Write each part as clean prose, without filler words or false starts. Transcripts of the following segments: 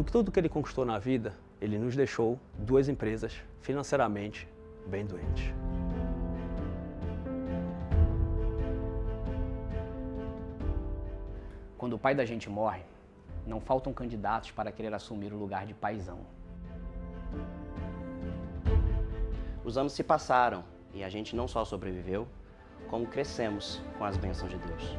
Do que tudo que ele conquistou na vida, ele nos deixou 2 empresas financeiramente bem doentes. Quando o pai da gente morre, não faltam candidatos para querer assumir o lugar de paizão. Os anos se passaram e a gente não só sobreviveu, como crescemos com as bênçãos de Deus.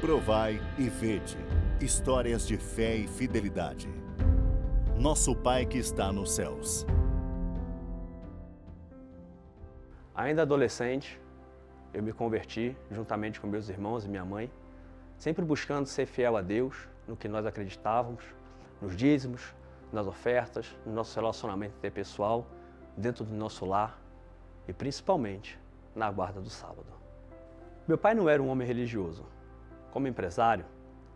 Provai e vede. Histórias de fé e fidelidade. Nosso Pai que está nos céus. Ainda adolescente, eu me converti juntamente com meus irmãos e minha mãe, sempre buscando ser fiel a Deus no que nós acreditávamos, nos dízimos, nas ofertas, no nosso relacionamento interpessoal, dentro do nosso lar e principalmente na guarda do sábado. Meu pai não era um homem religioso. Como empresário,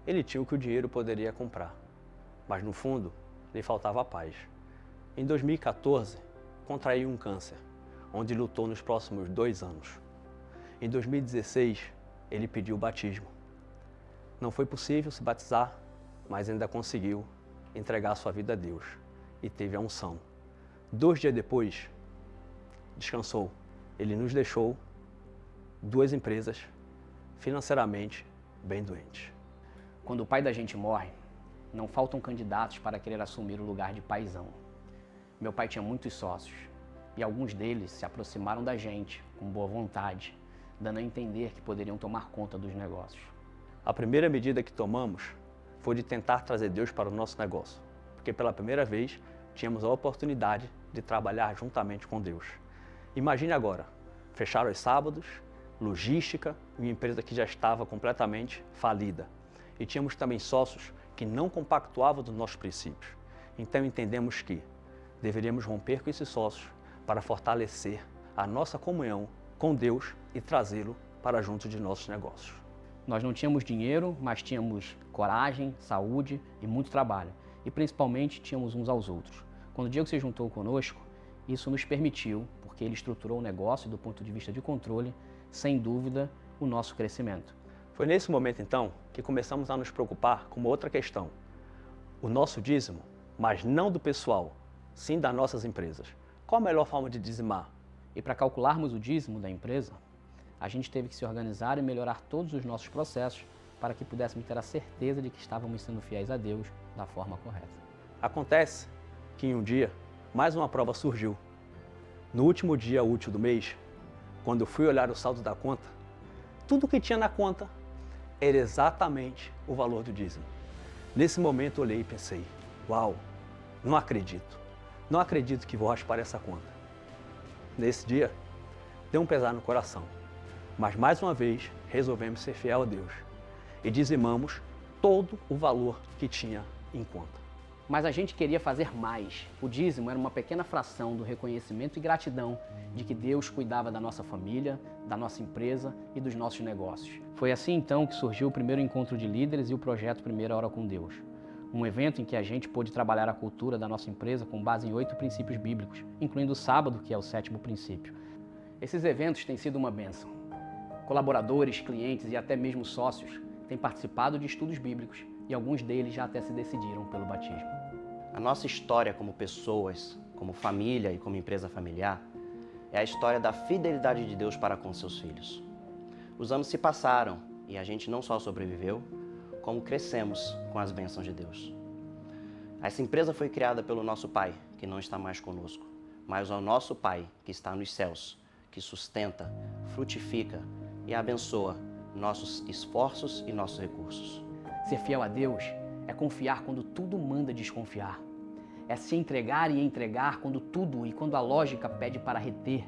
ele tinha o que o dinheiro poderia comprar, mas no fundo lhe faltava paz. Em 2014, contraiu um câncer, onde lutou nos próximos 2 anos. Em 2016, ele pediu o batismo. Não foi possível se batizar, mas ainda conseguiu entregar sua vida a Deus e teve a unção. 2 dias depois, descansou. Ele nos deixou 2 empresas financeiramente bem doentes. Quando o pai da gente morre, não faltam candidatos para querer assumir o lugar de paizão. Meu pai tinha muitos sócios e alguns deles se aproximaram da gente com boa vontade, dando a entender que poderiam tomar conta dos negócios. A primeira medida que tomamos foi de tentar trazer Deus para o nosso negócio, porque pela primeira vez tínhamos a oportunidade de trabalhar juntamente com Deus. Imagine agora, fechar os sábados, logística, uma empresa que já estava completamente falida. E tínhamos também sócios que não compactuavam dos nossos princípios. Então entendemos que deveríamos romper com esses sócios para fortalecer a nossa comunhão com Deus e trazê-lo para junto de nossos negócios. Nós não tínhamos dinheiro, mas tínhamos coragem, saúde e muito trabalho. E principalmente tínhamos uns aos outros. Quando o Diego se juntou conosco, isso nos permitiu, porque ele estruturou o negócio do ponto de vista de controle, sem dúvida, o nosso crescimento. Foi nesse momento, então, que começamos a nos preocupar com uma outra questão. O nosso dízimo, mas não do pessoal, sim das nossas empresas. Qual a melhor forma de dizimar? E para calcularmos o dízimo da empresa, a gente teve que se organizar e melhorar todos os nossos processos para que pudéssemos ter a certeza de que estávamos sendo fiéis a Deus da forma correta. Acontece que em um dia, mais uma prova surgiu. No último dia útil do mês, quando eu fui olhar o saldo da conta, tudo que tinha na conta era exatamente o valor do dízimo. Nesse momento eu olhei e pensei, uau, não acredito. Não acredito que vou raspar essa conta. Nesse dia, deu um pesar no coração. Mas mais uma vez, resolvemos ser fiel a Deus. E dizimamos todo o valor que tinha em conta. Mas a gente queria fazer mais. O dízimo era uma pequena fração do reconhecimento e gratidão de que Deus cuidava da nossa família, da nossa empresa e dos nossos negócios. Foi assim então que surgiu o primeiro encontro de líderes e o projeto Primeira Hora com Deus. Um evento em que a gente pôde trabalhar a cultura da nossa empresa com base em 8 princípios bíblicos, incluindo o sábado, que é o 7º princípio. Esses eventos têm sido uma bênção. Colaboradores, clientes e até mesmo sócios têm participado de estudos bíblicos e alguns deles já até se decidiram pelo batismo. A nossa história como pessoas, como família e como empresa familiar é a história da fidelidade de Deus para com seus filhos. Os anos se passaram e a gente não só sobreviveu, como crescemos com as bênçãos de Deus. Essa empresa foi criada pelo nosso Pai, que não está mais conosco, mas ao nosso Pai, que está nos céus, que sustenta, frutifica e abençoa nossos esforços e nossos recursos. Ser fiel a Deus é confiar quando tudo manda desconfiar. É se entregar e entregar quando tudo e quando a lógica pede para reter.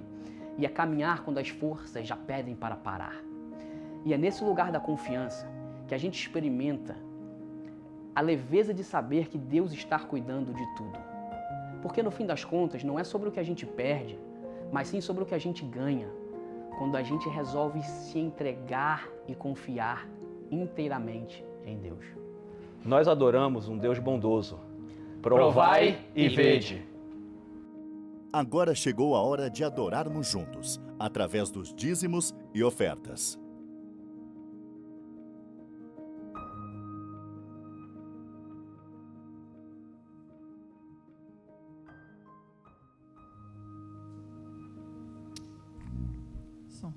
E é caminhar quando as forças já pedem para parar. E é nesse lugar da confiança que a gente experimenta a leveza de saber que Deus está cuidando de tudo. Porque no fim das contas não é sobre o que a gente perde, mas sim sobre o que a gente ganha, quando a gente resolve se entregar e confiar inteiramente em Deus. Nós adoramos um Deus bondoso. Provai e vede. Agora chegou a hora de adorarmos juntos, através dos dízimos e ofertas. Som.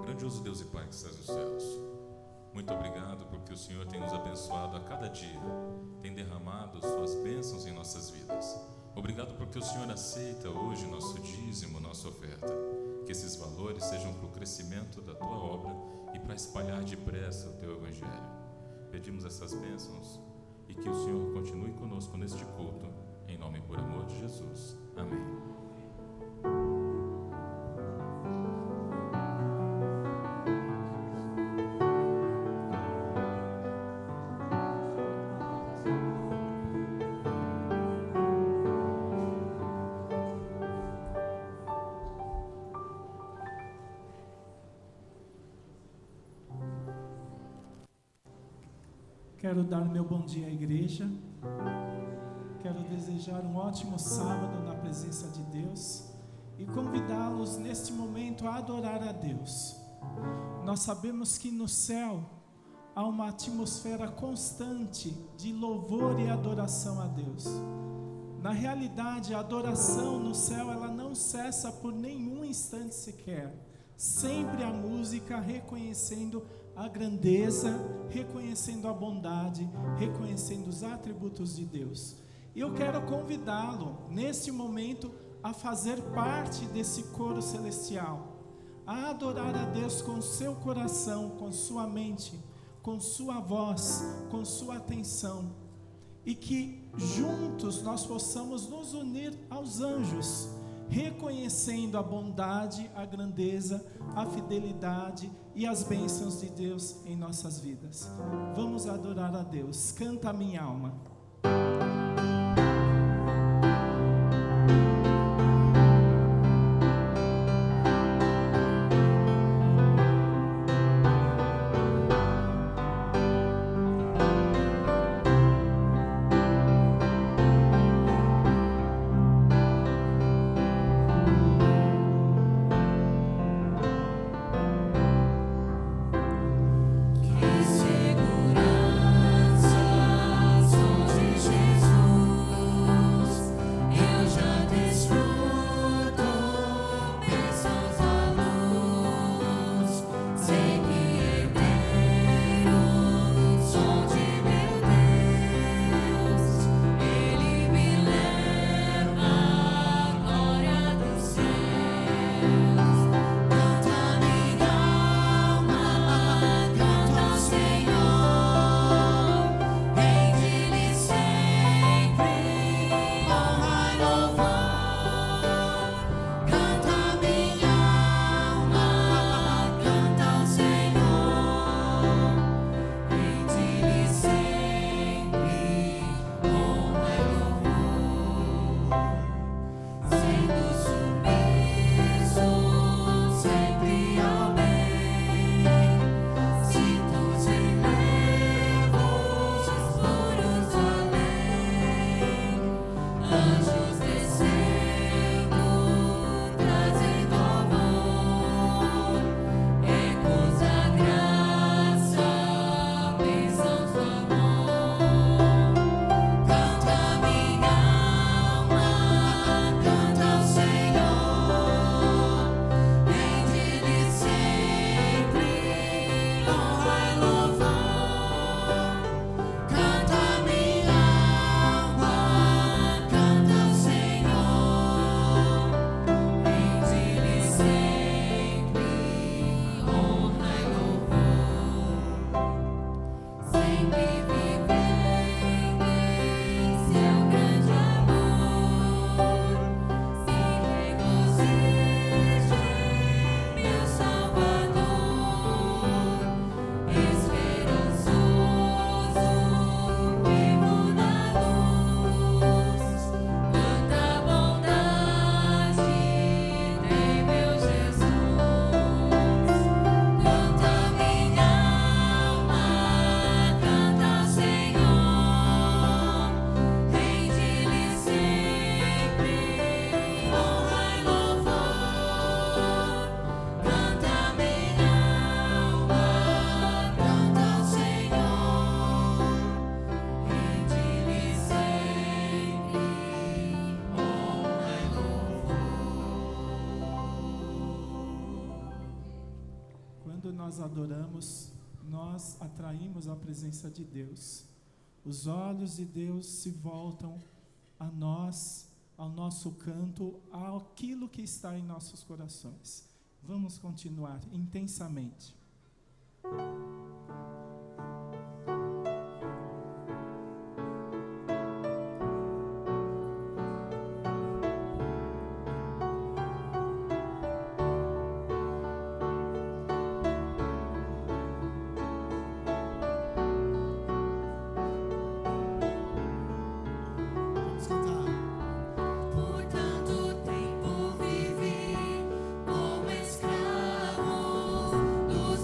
Grandioso Deus e Pai que estás nos céus, muito obrigado porque o Senhor tem nos abençoado a cada dia, tem derramado suas bênçãos em nossas vidas. Obrigado porque o Senhor aceita hoje nosso dízimo, nossa oferta. Que esses valores sejam para o crescimento da Tua obra e para espalhar depressa o Teu Evangelho. Pedimos essas bênçãos e que o Senhor continue conosco neste culto, em nome e por amor de Jesus. Amém. Quero dar meu bom dia à igreja. Quero desejar um ótimo sábado na presença de Deus e convidá-los neste momento a adorar a Deus. Nós sabemos que no céu há uma atmosfera constante de louvor e adoração a Deus. Na realidade, a adoração no céu ela não cessa por nenhum instante sequer. sempre a música reconhecendo a grandeza, reconhecendo a bondade, reconhecendo os atributos de Deus. E eu quero convidá-lo, neste momento, a fazer parte desse coro celestial, a adorar a Deus com seu coração, com sua mente, com sua voz, com sua atenção, e que juntos nós possamos nos unir aos anjos, reconhecendo a bondade, a grandeza, a fidelidade e as bênçãos de Deus em nossas vidas. Vamos adorar a Deus. Canta, minha alma. Quando nós adoramos, nós atraímos a presença de Deus. Os olhos de Deus se voltam a nós, ao nosso canto, àquilo que está em nossos corações. Vamos continuar intensamente. Dos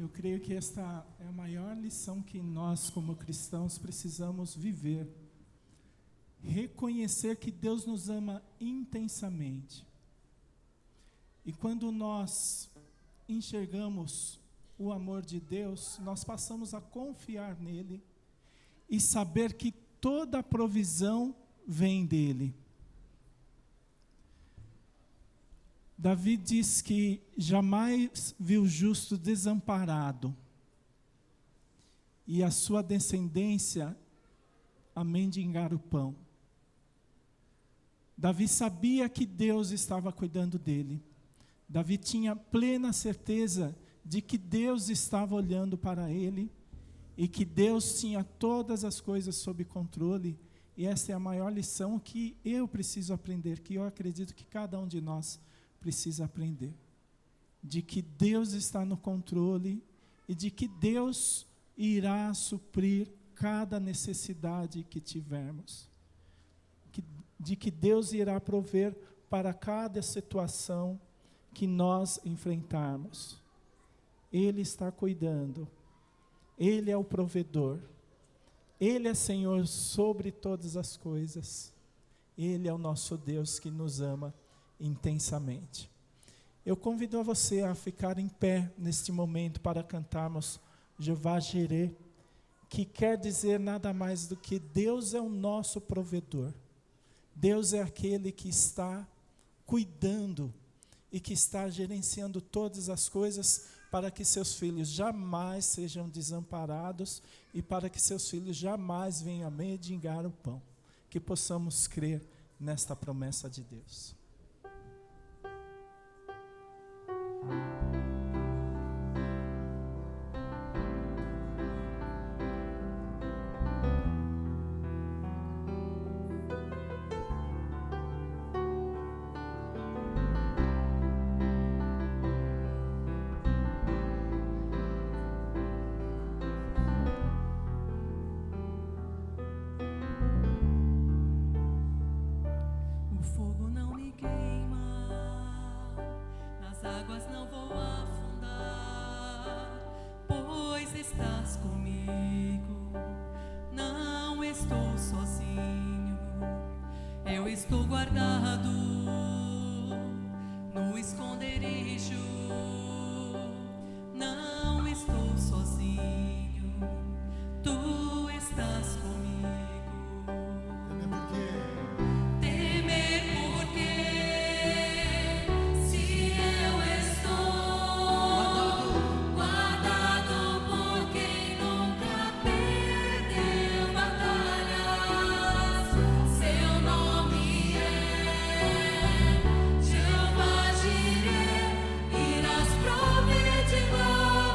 Eu creio que esta é a maior lição que nós, como cristãos, precisamos viver. Reconhecer que Deus nos ama intensamente. E quando nós enxergamos o amor de Deus, nós passamos a confiar nele e saber que toda a provisão vem dele. Davi diz que jamais viu o justo desamparado e a sua descendência a mendigar o pão. Davi sabia que Deus estava cuidando dele. Davi tinha plena certeza de que Deus estava olhando para ele e que Deus tinha todas as coisas sob controle. E essa é a maior lição que eu preciso aprender, que eu acredito que cada um de nós precisa aprender. De que Deus está no controle e de que Deus irá suprir cada necessidade que tivermos. De que Deus irá prover para cada situação que nós enfrentarmos. Ele está cuidando. Ele é o provedor. Ele é Senhor sobre todas as coisas. Ele é o nosso Deus que nos ama intensamente. Eu convido a você a ficar em pé neste momento para cantarmos Jeová Jireh, que quer dizer nada mais do que Deus é o nosso provedor. Deus é aquele que está cuidando e que está gerenciando todas as coisas para que seus filhos jamais sejam desamparados e para que seus filhos jamais venham a mendigar o pão. Que possamos crer nesta promessa de Deus. Estou guardado no esconderijo, não estou sozinho, tu estás comigo. Temer porque se eu estou guardado por quem nunca perdeu batalhas, seu nome Jeová Jireh, irás prover de glória.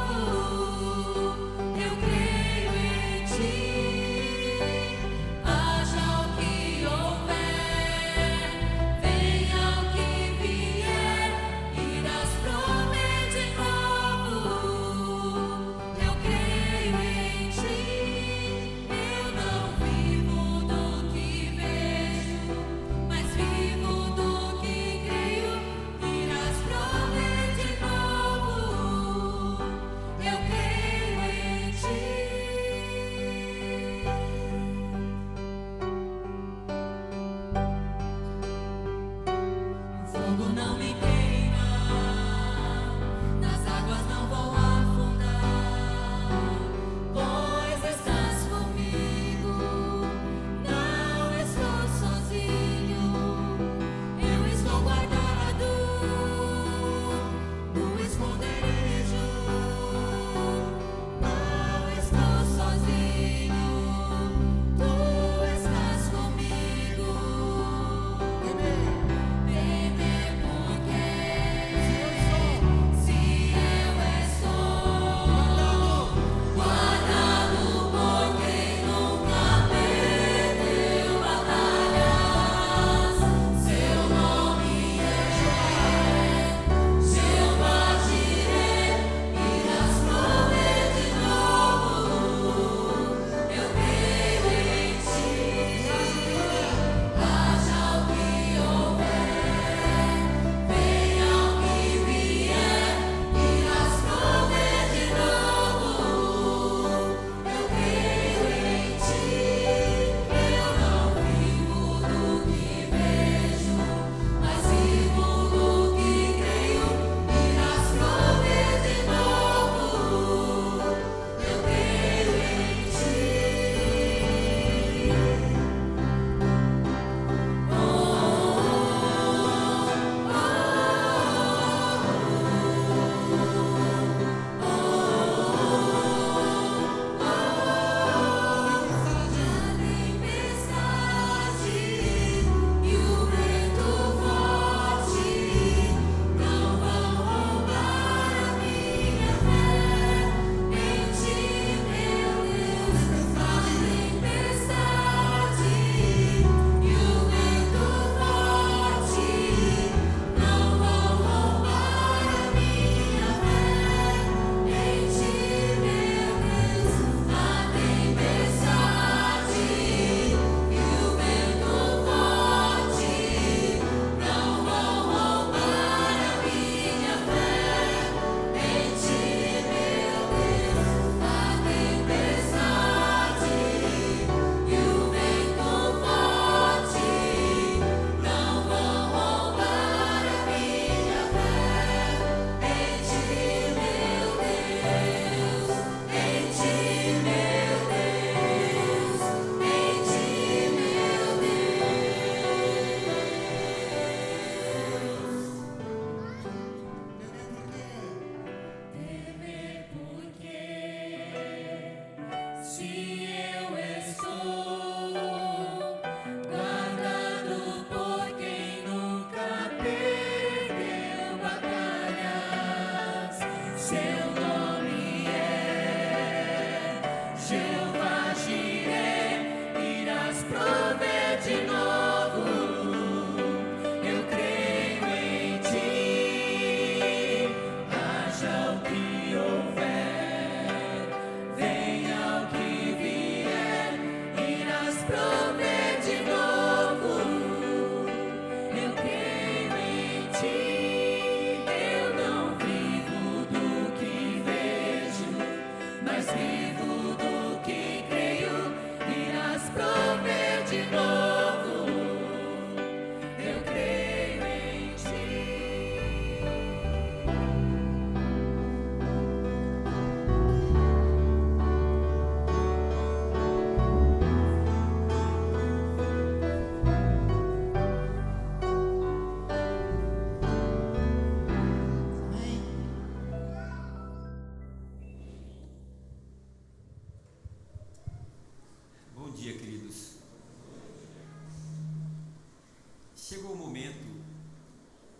chegou o momento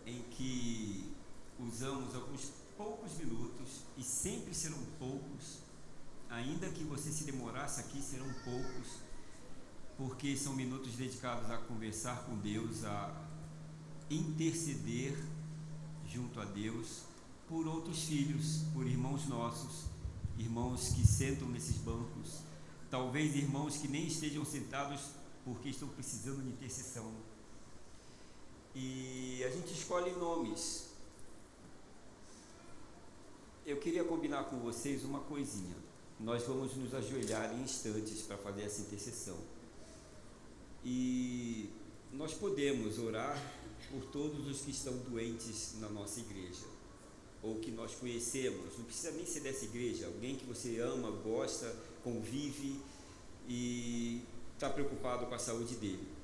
em que usamos alguns poucos minutos, e sempre serão poucos, ainda que você se demorasse aqui, serão poucos, porque são minutos dedicados a conversar com Deus, a interceder junto a Deus por outros filhos, por irmãos nossos, irmãos que sentam nesses bancos, talvez irmãos que nem estejam sentados porque estão precisando de intercessão. E a gente escolhe nomes. Eu queria combinar com vocês uma coisinha. Nós vamos nos ajoelhar em instantes para fazer essa intercessão. E nós podemos orar por todos os que estão doentes na nossa igreja, ou que nós conhecemos. Não precisa nem ser dessa igreja, alguém que você ama, gosta, convive e está preocupado com a saúde dele.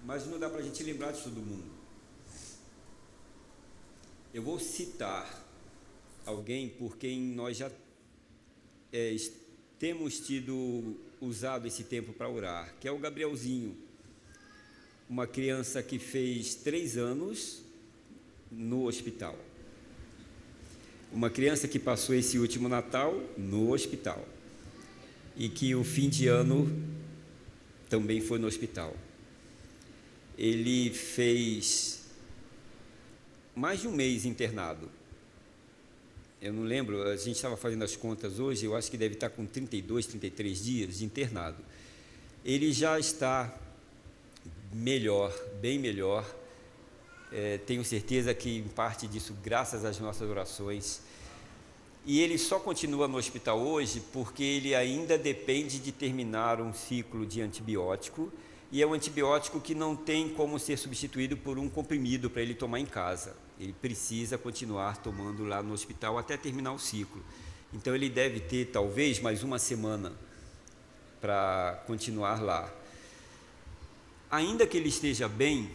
Mas não dá para a gente lembrar de todo mundo. Eu vou citar alguém por quem nós já temos usado esse tempo para orar, que é o Gabrielzinho, uma criança que fez 3 anos no hospital, uma criança que passou esse último Natal no hospital e que o fim de ano também foi no hospital. Ele fez mais de um mês internado. Eu não lembro, a gente estava fazendo as contas hoje, eu acho que deve estar com 32, 33 dias de internado. Ele já está melhor, bem melhor. Tenho certeza que em parte disso graças às nossas orações. E ele só continua no hospital hoje porque ele ainda depende de terminar um ciclo de antibiótico, e é um antibiótico que não tem como ser substituído por um comprimido para ele tomar em casa. Ele precisa continuar tomando lá no hospital até terminar o ciclo. Então ele deve ter talvez mais uma semana para continuar lá. Ainda que ele esteja bem,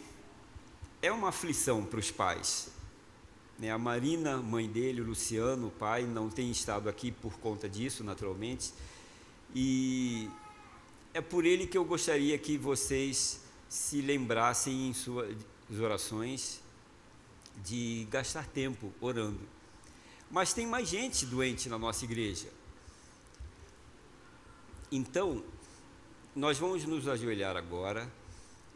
é uma aflição para os pais. A Marina, mãe dele, o Luciano, o pai, não tem estado aqui por conta disso, naturalmente. E é por ele que eu gostaria que vocês se lembrassem em suas orações de gastar tempo orando. Mas tem mais gente doente na nossa igreja. Então, nós vamos nos ajoelhar agora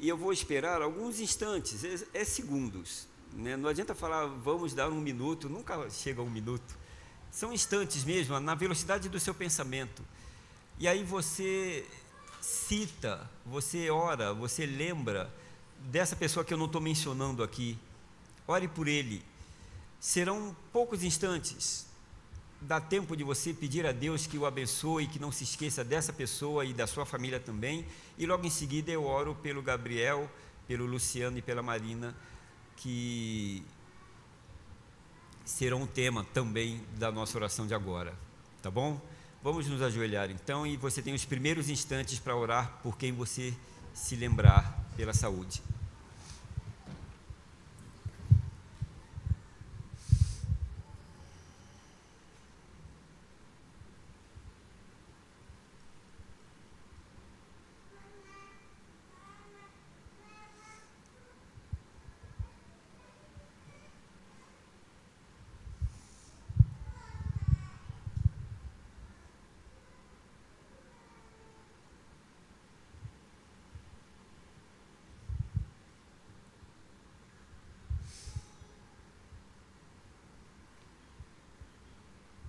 e eu vou esperar alguns instantes, segundos. Não adianta falar, vamos dar 1 minuto, nunca chega a 1 minuto. São instantes mesmo, na velocidade do seu pensamento. E aí você cita, você ora, você lembra dessa pessoa que eu não estou mencionando aqui. Ore por ele. Serão poucos instantes. Dá tempo de você pedir a Deus que o abençoe, que não se esqueça dessa pessoa e da sua família também. E logo em seguida eu oro pelo Gabriel, pelo Luciano e pela Marina, que serão um tema também da nossa oração de agora, tá bom? Vamos nos ajoelhar então, e você tem os primeiros instantes para orar por quem você se lembrar pela saúde.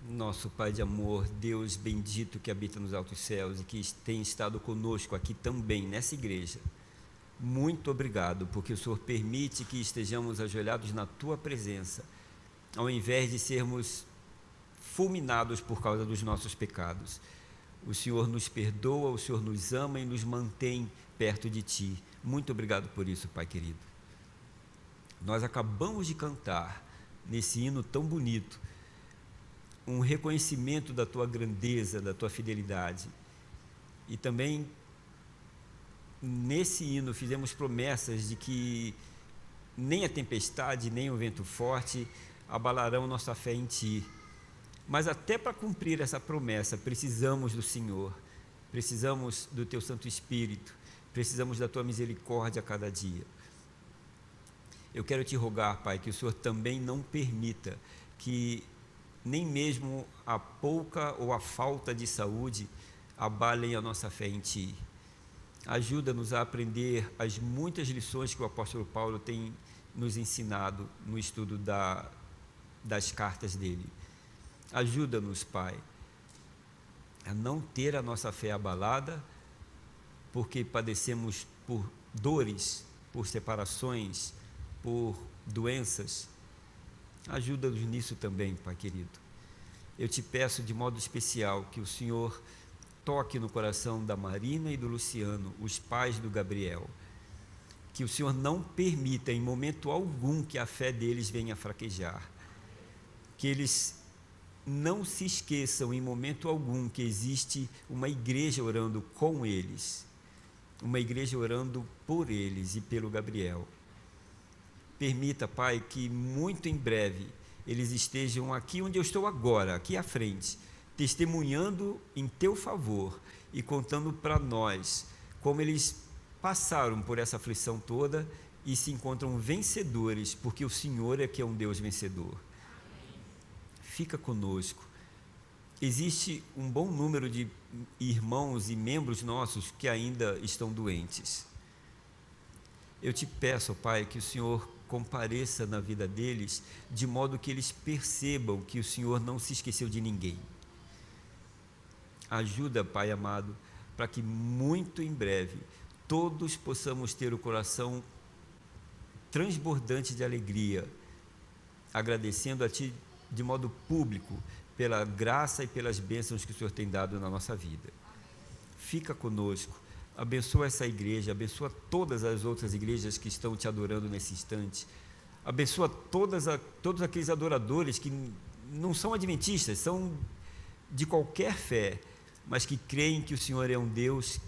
Nosso Pai de amor, Deus bendito que habita nos altos céus e que tem estado conosco aqui também nessa igreja, muito obrigado, porque o Senhor permite que estejamos ajoelhados na Tua presença, ao invés de sermos fulminados por causa dos nossos pecados. O Senhor nos perdoa, o Senhor nos ama e nos mantém perto de Ti. Muito obrigado por isso, Pai querido. Nós acabamos de cantar nesse hino tão bonito um reconhecimento da Tua grandeza, da Tua fidelidade. E também, nesse hino, fizemos promessas de que nem a tempestade, nem o vento forte abalarão nossa fé em Ti. Mas até para cumprir essa promessa, precisamos do Senhor, precisamos do Teu Santo Espírito, precisamos da Tua misericórdia a cada dia. eu quero te rogar, Pai, que o Senhor também não permita que nem mesmo a pouca ou a falta de saúde abalem a nossa fé em Ti. Ajuda-nos a aprender as muitas lições que o apóstolo Paulo tem nos ensinado no estudo das cartas dele. Ajuda-nos, Pai, a não ter a nossa fé abalada, porque padecemos por dores, por separações, por doenças. Ajuda-nos nisso também, Pai querido. Eu te peço de modo especial que o Senhor toque no coração da Marina e do Luciano, os pais do Gabriel. Que o Senhor não permita em momento algum que a fé deles venha a fraquejar. Que eles não se esqueçam em momento algum que existe uma igreja orando com eles, uma igreja orando por eles e pelo Gabriel. Permita, Pai, que muito em breve eles estejam aqui onde eu estou agora, aqui à frente, testemunhando em Teu favor e contando para nós como eles passaram por essa aflição toda e se encontram vencedores, porque o Senhor é que é um Deus vencedor. Fica conosco. Existe um bom número de irmãos e membros nossos que ainda estão doentes. Eu te peço, Pai, que o Senhor compareça na vida deles, de modo que eles percebam que o Senhor não se esqueceu de ninguém. Ajuda, Pai amado, para que muito em breve todos possamos ter o coração transbordante de alegria, agradecendo a Ti de modo público pela graça e pelas bênçãos que o Senhor tem dado na nossa vida. Fica conosco, abençoa essa igreja, abençoa todas as outras igrejas que estão Te adorando nesse instante, abençoa todos aqueles adoradores que não são adventistas, são de qualquer fé, mas que creem que o Senhor é um Deus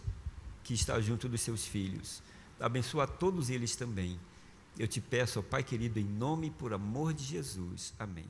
que está junto dos Seus filhos. Abençoa a todos eles também. Eu Te peço, ó Pai querido, em nome e por amor de Jesus. Amém.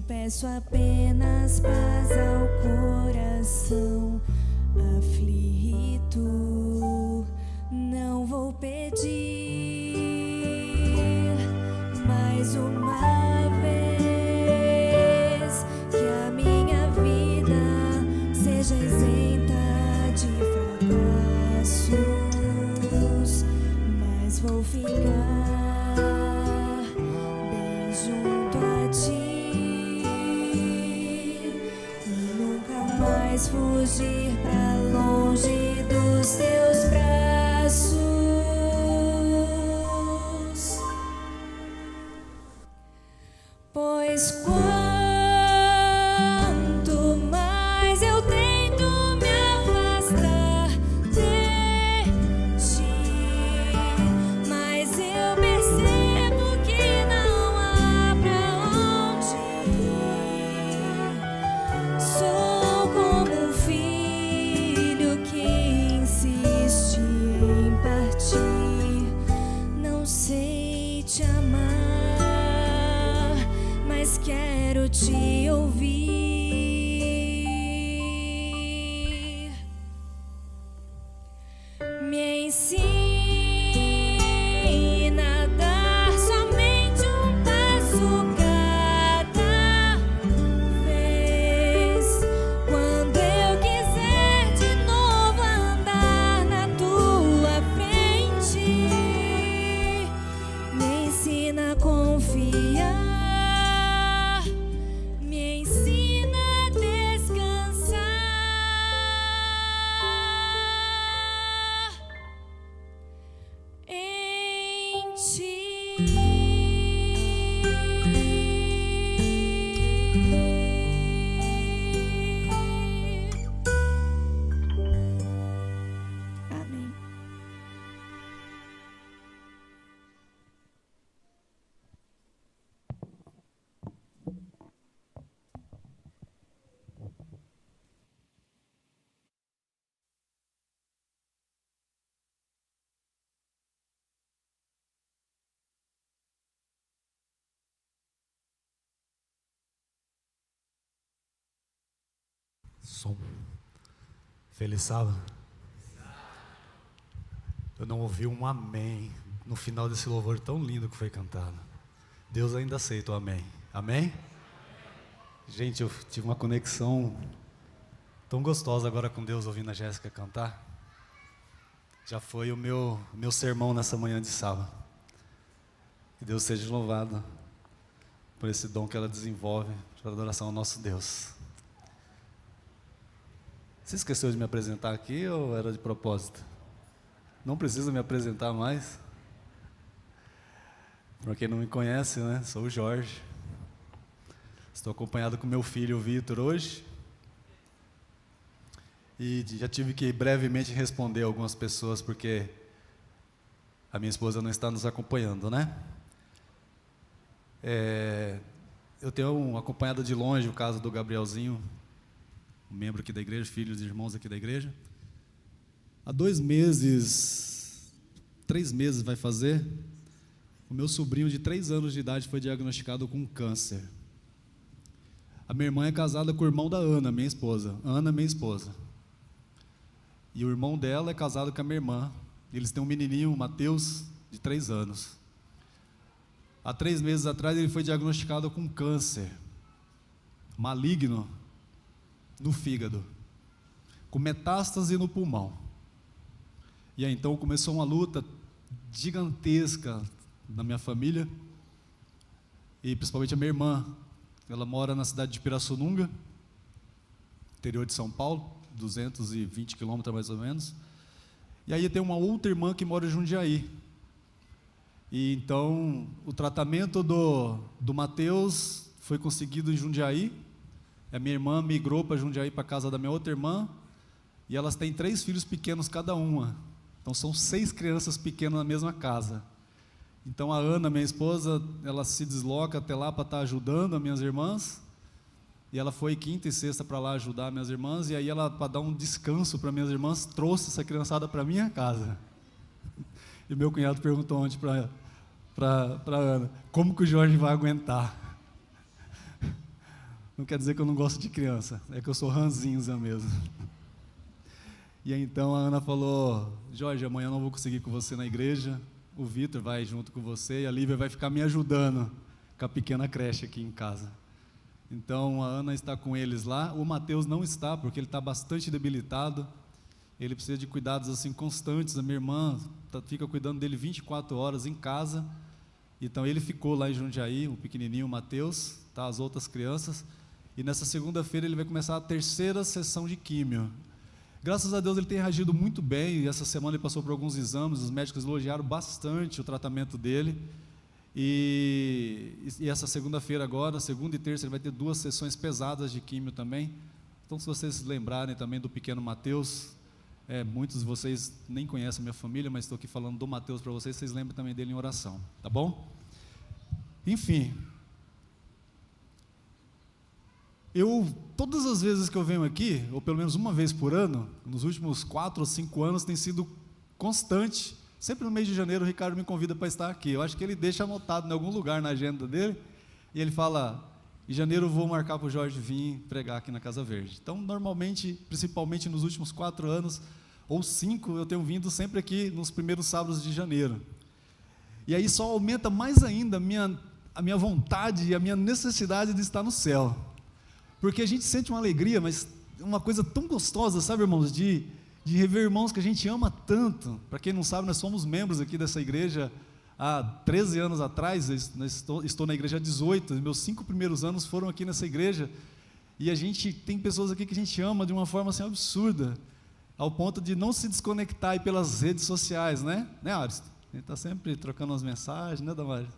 Peço apenas paz ao coração aflito. Não vou pedir mais uma vez que a minha vida seja isenta de fracassos, mas vou ficar bem junto a Ti. Fugir pra longe dos Teus braços, pois quanto mais eu tento me afastar de Ti, mais eu te ouvir. Me ensina a dar somente um passo cada vez. Quando eu quiser de novo andar na tua frente, me ensina a confiar, me ensina a descansar em ti. Amém. Som. Feliz sábado. Eu não ouvi um amém no final desse louvor tão lindo que foi cantado. Deus ainda aceita o amém. Amém? Gente, eu tive uma conexão tão gostosa agora com Deus ouvindo a Jéssica cantar. Já foi o meu sermão nessa manhã de sábado. Que Deus seja louvado por esse dom que ela desenvolve para adoração ao nosso Deus. Você esqueceu de me apresentar aqui ou era de propósito? Não precisa me apresentar mais. Para quem não me conhece, né? Sou o Jorge. Estou acompanhado com meu filho, o Vitor, hoje. E já tive que brevemente responder algumas pessoas, porque a minha esposa não está nos acompanhando, né? Eu tenho acompanhado de longe o caso do Gabrielzinho, um membro aqui da igreja, filhos e irmãos aqui da igreja. Há 2 meses, 3 meses vai fazer, o meu sobrinho de 3 anos de idade foi diagnosticado com câncer. A minha irmã é casada com o irmão da Ana, minha esposa. Ana, minha esposa. E o irmão dela é casado com a minha irmã. Eles têm um menininho, o Matheus, de 3 anos. Há 3 meses atrás ele foi diagnosticado com câncer maligno no fígado, com metástase no pulmão. E aí então começou uma luta gigantesca na minha família, e principalmente a minha irmã. Ela mora na cidade de Pirassununga, interior de São Paulo, 220 quilômetros mais ou menos. E aí tem uma outra irmã que mora em Jundiaí. E então o tratamento do Matheus foi conseguido em Jundiaí. A minha irmã migrou para Jundiaí, para a casa da minha outra irmã, e elas têm 3 filhos pequenos cada uma. Então são 6 crianças pequenas na mesma casa. Então a Ana, minha esposa, ela se desloca até lá para estar ajudando as minhas irmãs, e ela foi quinta e sexta para lá ajudar as minhas irmãs, e aí ela, para dar um descanso para minhas irmãs, trouxe essa criançada para minha casa. E meu cunhado perguntou ontem para Ana, como que o Jorge vai aguentar? Não quer dizer que eu não gosto de criança, é que eu sou ranzinza mesmo. E aí, então a Ana falou, Jorge, amanhã eu não vou conseguir ir com você na igreja, o Vitor vai junto com você e a Lívia vai ficar me ajudando com a pequena creche aqui em casa. Então a Ana está com eles lá, o Matheus não está, porque ele está bastante debilitado, ele precisa de cuidados assim constantes, a minha irmã fica cuidando dele 24 horas em casa, então ele ficou lá em Jundiaí, o pequenininho, o Matheus, tá, as outras crianças, e nessa segunda-feira ele vai começar a 3ª sessão de químio. Graças a Deus ele tem reagido muito bem, e essa semana ele passou por alguns exames, os médicos elogiaram bastante o tratamento dele, e essa segunda-feira agora, segunda e terça, ele vai ter 2 sessões pesadas de químio também. Então, se vocês se lembrarem também do pequeno Matheus, muitos de vocês nem conhecem a minha família, mas estou aqui falando do Matheus para vocês lembrem também dele em oração, tá bom? Enfim, todas as vezes que eu venho aqui, ou pelo menos uma vez por ano, nos últimos 4 ou 5 anos, tem sido constante. Sempre no mês de janeiro o Ricardo me convida para estar aqui. Eu acho que ele deixa anotado em algum lugar na agenda dele, e ele fala, Em janeiro eu vou marcar para o Jorge vir pregar aqui na Casa Verde. Então, normalmente, principalmente nos últimos 4 anos, ou 5, eu tenho vindo sempre aqui nos primeiros sábados de janeiro. E aí só aumenta mais ainda a minha vontade e a minha necessidade de estar no céu. Porque a gente sente uma alegria, mas uma coisa tão gostosa, sabe, irmãos, de rever irmãos que a gente ama tanto. Para quem não sabe, nós somos membros aqui dessa igreja há 13 anos atrás, estou na igreja há 18, meus 5 primeiros anos foram aqui nessa igreja, e a gente tem pessoas aqui que a gente ama de uma forma assim absurda, ao ponto de não se desconectar aí pelas redes sociais, né Aristo? A gente está sempre trocando umas mensagens, né, Damares?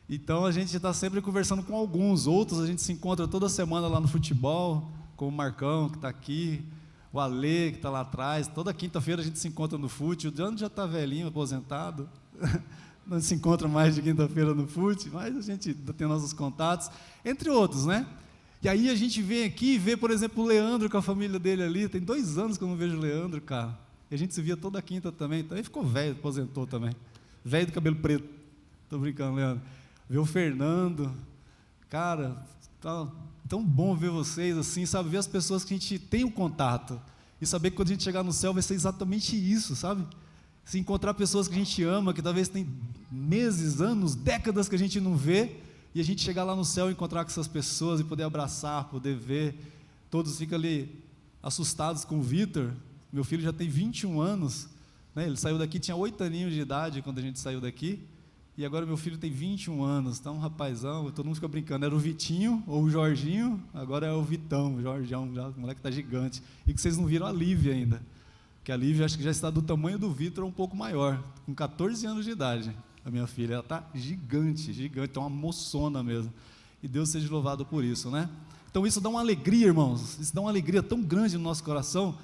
Então a gente está sempre conversando com alguns, outros a gente se encontra toda semana lá no futebol, com o Marcão, que está aqui, o Alê, que está lá atrás, toda quinta-feira a gente se encontra no fute, o Diano já está velhinho, aposentado, não se encontra mais de quinta-feira no fute, mas a gente tem nossos contatos, entre outros, né? E aí a gente vem aqui e vê, por exemplo, o Leandro com a família dele ali, tem 2 anos que eu não vejo o Leandro, cara, e a gente se via toda quinta também, então ele ficou velho, aposentou também, velho do cabelo preto, estou brincando, Leandro. Ver o Fernando, cara, tá tão bom ver vocês assim, sabe, ver as pessoas que a gente tem um contato, e saber que quando a gente chegar no céu vai ser exatamente isso, sabe? Se encontrar pessoas que a gente ama, que talvez tem meses, anos, décadas que a gente não vê, e a gente chegar lá no céu e encontrar com essas pessoas e poder abraçar, poder ver, todos ficam ali assustados com o Vitor. Meu filho já tem 21 anos, né? Ele saiu daqui, tinha 8 aninhos de idade quando a gente saiu daqui, e agora meu filho tem 21 anos, tá um rapazão, todo mundo fica brincando, era o Vitinho ou o Jorginho, agora é o Vitão, o Jorjão, já, o moleque está gigante, e que vocês não viram a Lívia ainda, que a Lívia acho que já está do tamanho do Vitor, um pouco maior, com 14 anos de idade, a minha filha, ela está gigante, gigante, é uma moçona mesmo, e Deus seja louvado por isso, né? Então isso dá uma alegria, irmãos, isso dá uma alegria tão grande no nosso coração,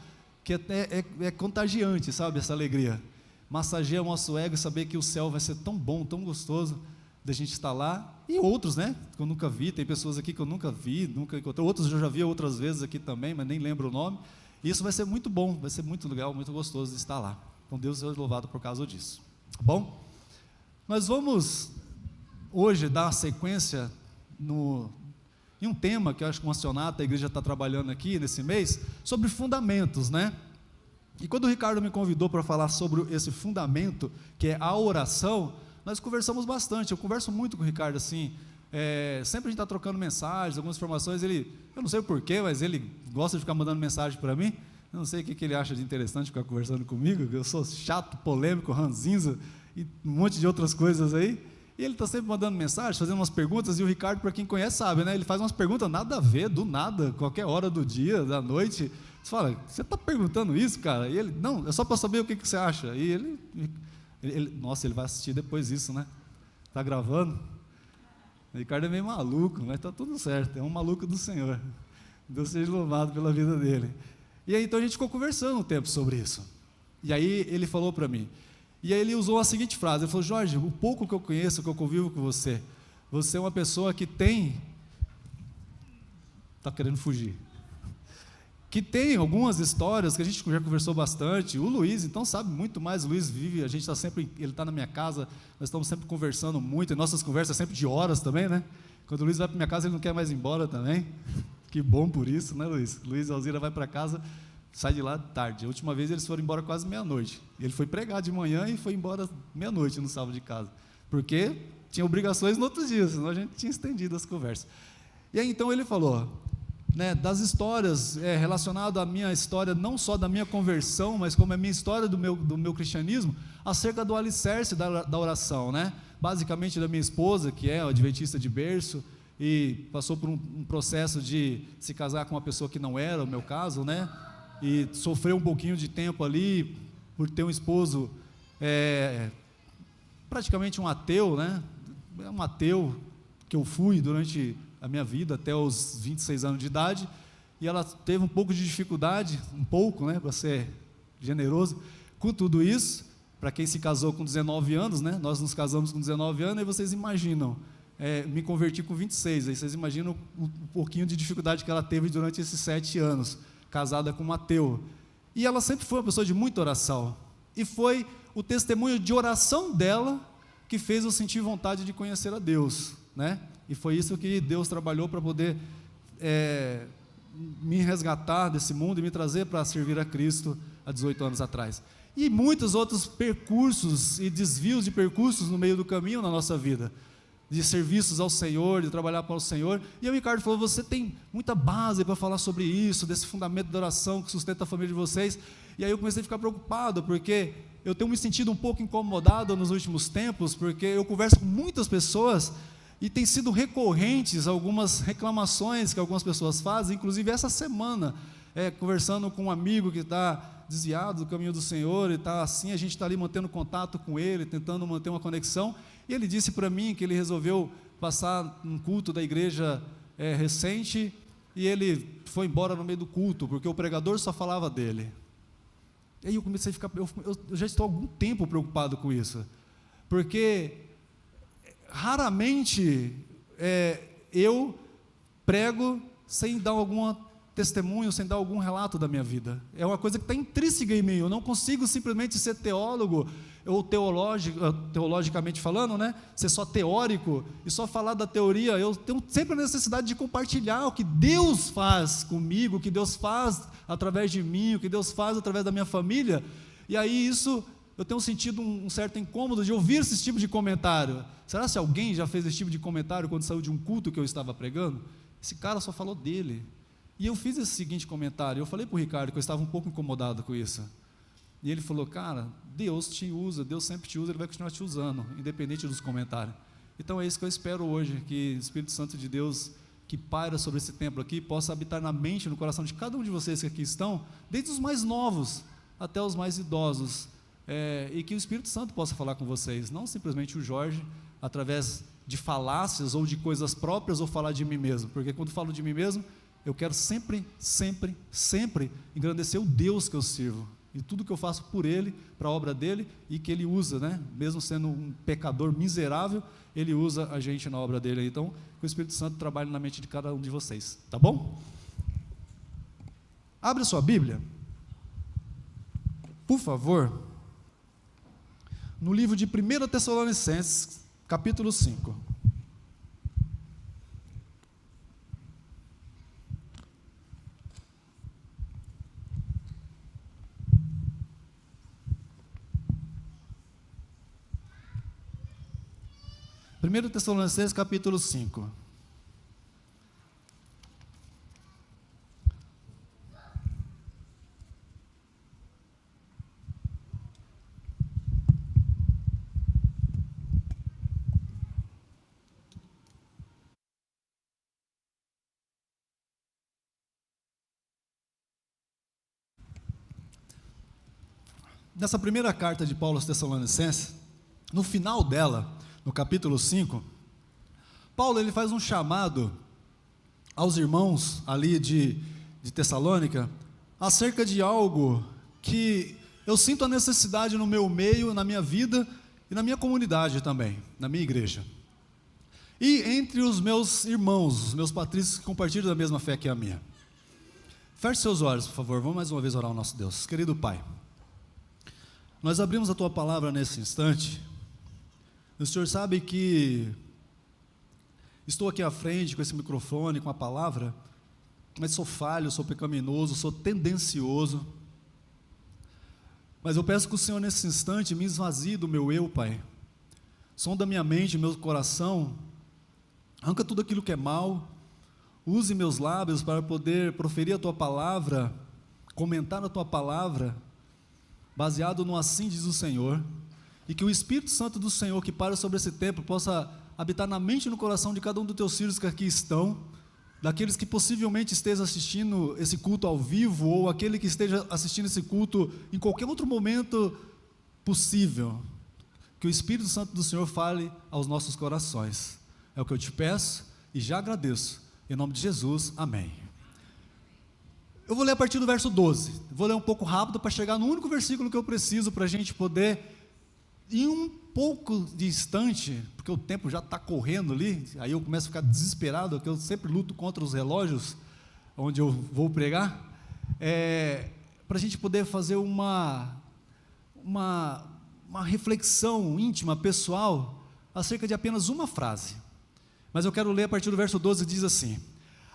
que é contagiante, sabe, essa alegria, massageia o nosso ego e saber que o céu vai ser tão bom, tão gostoso, da gente estar lá, e outros, né, que eu nunca vi, tem pessoas aqui que eu nunca vi, nunca encontrei, outros eu já vi outras vezes aqui também, mas nem lembro o nome, e isso vai ser muito bom, vai ser muito legal, muito gostoso de estar lá, então Deus seja louvado por causa disso, tá bom? Nós vamos hoje dar sequência em um tema que eu acho que o Acionato, a igreja está trabalhando aqui nesse mês, sobre fundamentos, né? E quando o Ricardo me convidou para falar sobre esse fundamento, que é a oração, nós conversamos bastante, eu converso muito com o Ricardo, assim, sempre a gente está trocando mensagens, algumas informações, eu não sei o porquê, mas ele gosta de ficar mandando mensagem para mim, eu não sei o que ele acha de interessante ficar conversando comigo, eu sou chato, polêmico, ranzinza, e um monte de outras coisas aí, e ele está sempre mandando mensagem, fazendo umas perguntas, e o Ricardo, para quem conhece, sabe, né, ele faz umas perguntas nada a ver, do nada, qualquer hora do dia, da noite. Você fala, você está perguntando isso, cara? E ele, não, é só para saber o que você acha. E nossa, ele vai assistir depois isso, né? Está gravando? O Ricardo é meio maluco, mas está tudo certo, é um maluco do Senhor. Deus seja louvado pela vida dele. E aí, então, a gente ficou conversando um tempo sobre isso. E aí, ele falou para mim, e aí ele usou a seguinte frase, ele falou, Jorge, o pouco que eu conheço, que eu convivo com você é uma pessoa que tem... Está querendo fugir. Que tem algumas histórias que a gente já conversou bastante, o Luiz, então, sabe muito mais, o Luiz vive, a gente está sempre, ele está na minha casa, nós estamos sempre conversando muito, e nossas conversas sempre de horas também, né? Quando o Luiz vai para minha casa, ele não quer mais ir embora também, que bom por isso, né, Luiz? Luiz e Alzira vai para casa, sai de lá tarde, a última vez eles foram embora quase meia-noite, ele foi pregar de manhã e foi embora meia-noite no sábado de casa, porque tinha obrigações no outro dia, senão a gente tinha estendido as conversas. E aí, então, ele falou... né, das histórias relacionadas à minha história, não só da minha conversão, mas como a minha história do meu cristianismo, acerca do alicerce da oração, né? Basicamente da minha esposa, que é adventista de berço, e passou por um processo de se casar com uma pessoa que não era o meu caso, né? E sofreu um pouquinho de tempo ali, por ter um esposo praticamente um ateu, né? É um ateu que eu fui durante a minha vida, até os 26 anos de idade, e ela teve um pouco de dificuldade, né, para ser generoso, com tudo isso, para quem se casou com 19 anos, né, nós nos casamos com 19 anos, e vocês imaginam, me converti com 26, aí vocês imaginam um pouquinho de dificuldade que ela teve durante esses 7 anos, casada com um ateu, e ela sempre foi uma pessoa de muita oração, e foi o testemunho de oração dela, que fez eu sentir vontade de conhecer a Deus, né? E foi isso que Deus trabalhou para poder me resgatar desse mundo e me trazer para servir a Cristo há 18 anos atrás. E muitos outros percursos e desvios de percursos no meio do caminho na nossa vida, de serviços ao Senhor, de trabalhar para o Senhor. E o Ricardo falou, você tem muita base para falar sobre isso, desse fundamento da oração que sustenta a família de vocês. E aí eu comecei a ficar preocupado, porque eu tenho me sentido um pouco incomodado nos últimos tempos, porque eu converso com muitas pessoas e tem sido recorrentes algumas reclamações que algumas pessoas fazem, inclusive essa semana, conversando com um amigo que está desviado do caminho do Senhor, e está assim, a gente está ali mantendo contato com ele, tentando manter uma conexão, e ele disse para mim que ele resolveu passar um culto da igreja recente, e ele foi embora no meio do culto, porque o pregador só falava dele. E aí eu comecei a ficar, eu já estou há algum tempo preocupado com isso, porque raramente eu prego sem dar alguma testemunho, sem dar algum relato da minha vida. É uma coisa que está intrínseca em mim. Eu não consigo simplesmente ser teólogo, ou teologicamente falando, né? Ser só teórico e só falar da teoria. Eu tenho sempre a necessidade de compartilhar o que Deus faz comigo, o que Deus faz através de mim, o que Deus faz através da minha família. E aí isso, eu tenho sentido um certo incômodo de ouvir esse tipo de comentário. Será se alguém já fez esse tipo de comentário quando saiu de um culto que eu estava pregando? Esse cara só falou dele. E eu fiz esse seguinte comentário, eu falei para o Ricardo que eu estava um pouco incomodado com isso. E ele falou, cara, Deus te usa, Deus sempre te usa, Ele vai continuar te usando, independente dos comentários. Então é isso que eu espero hoje, que o Espírito Santo de Deus, que paira sobre esse templo aqui, possa habitar na mente, no coração de cada um de vocês que aqui estão, desde os mais novos até os mais idosos, e que o Espírito Santo possa falar com vocês, não simplesmente o Jorge, através de falácias ou de coisas próprias, ou falar de mim mesmo, porque quando falo de mim mesmo, eu quero sempre, sempre, sempre engrandecer o Deus que eu sirvo, e tudo que eu faço por Ele, para a obra dEle, e que Ele usa, né? Mesmo sendo um pecador miserável, Ele usa a gente na obra dEle. Então, que o Espírito Santo trabalhe na mente de cada um de vocês, tá bom? Abre a sua Bíblia, por favor, no livro de 1 Tessalonicenses, capítulo 5. Primeiro Tessalonicenses, capítulo 5. Nessa primeira carta de Paulo aos Tessalonicenses, no final dela, no capítulo 5, Paulo ele faz um chamado aos irmãos ali de Tessalônica, acerca de algo que eu sinto a necessidade no meu meio, na minha vida e na minha comunidade também, na minha igreja. E entre os meus irmãos, os meus patrícios que compartilham da mesma fé que a minha. Feche seus olhos, por favor, vamos mais uma vez orar ao nosso Deus. Querido Pai, nós abrimos a Tua palavra nesse instante. O Senhor sabe que estou aqui à frente com esse microfone, com a palavra, mas sou falho, sou pecaminoso, sou tendencioso. Mas eu peço que o Senhor nesse instante me esvazie do meu eu, Pai. Sonda minha mente, meu coração, arranca tudo aquilo que é mal, use meus lábios para poder proferir a Tua palavra, comentar a Tua palavra, baseado no assim diz o Senhor. E que o Espírito Santo do Senhor que para sobre esse templo possa habitar na mente e no coração de cada um dos teus filhos que aqui estão, daqueles que possivelmente estejam assistindo esse culto ao vivo, ou aquele que esteja assistindo esse culto em qualquer outro momento possível. Que o Espírito Santo do Senhor fale aos nossos corações. É o que eu te peço e já agradeço. Em nome de Jesus, amém. Eu vou ler a partir do verso 12. Vou ler um pouco rápido para chegar no único versículo que eu preciso para a gente poder, em um pouco de instante, porque o tempo já está correndo ali, aí eu começo a ficar desesperado, porque eu sempre luto contra os relógios, onde eu vou pregar, para a gente poder fazer uma reflexão íntima, pessoal, acerca de apenas uma frase. mas eu quero ler a partir do verso 12, que diz assim: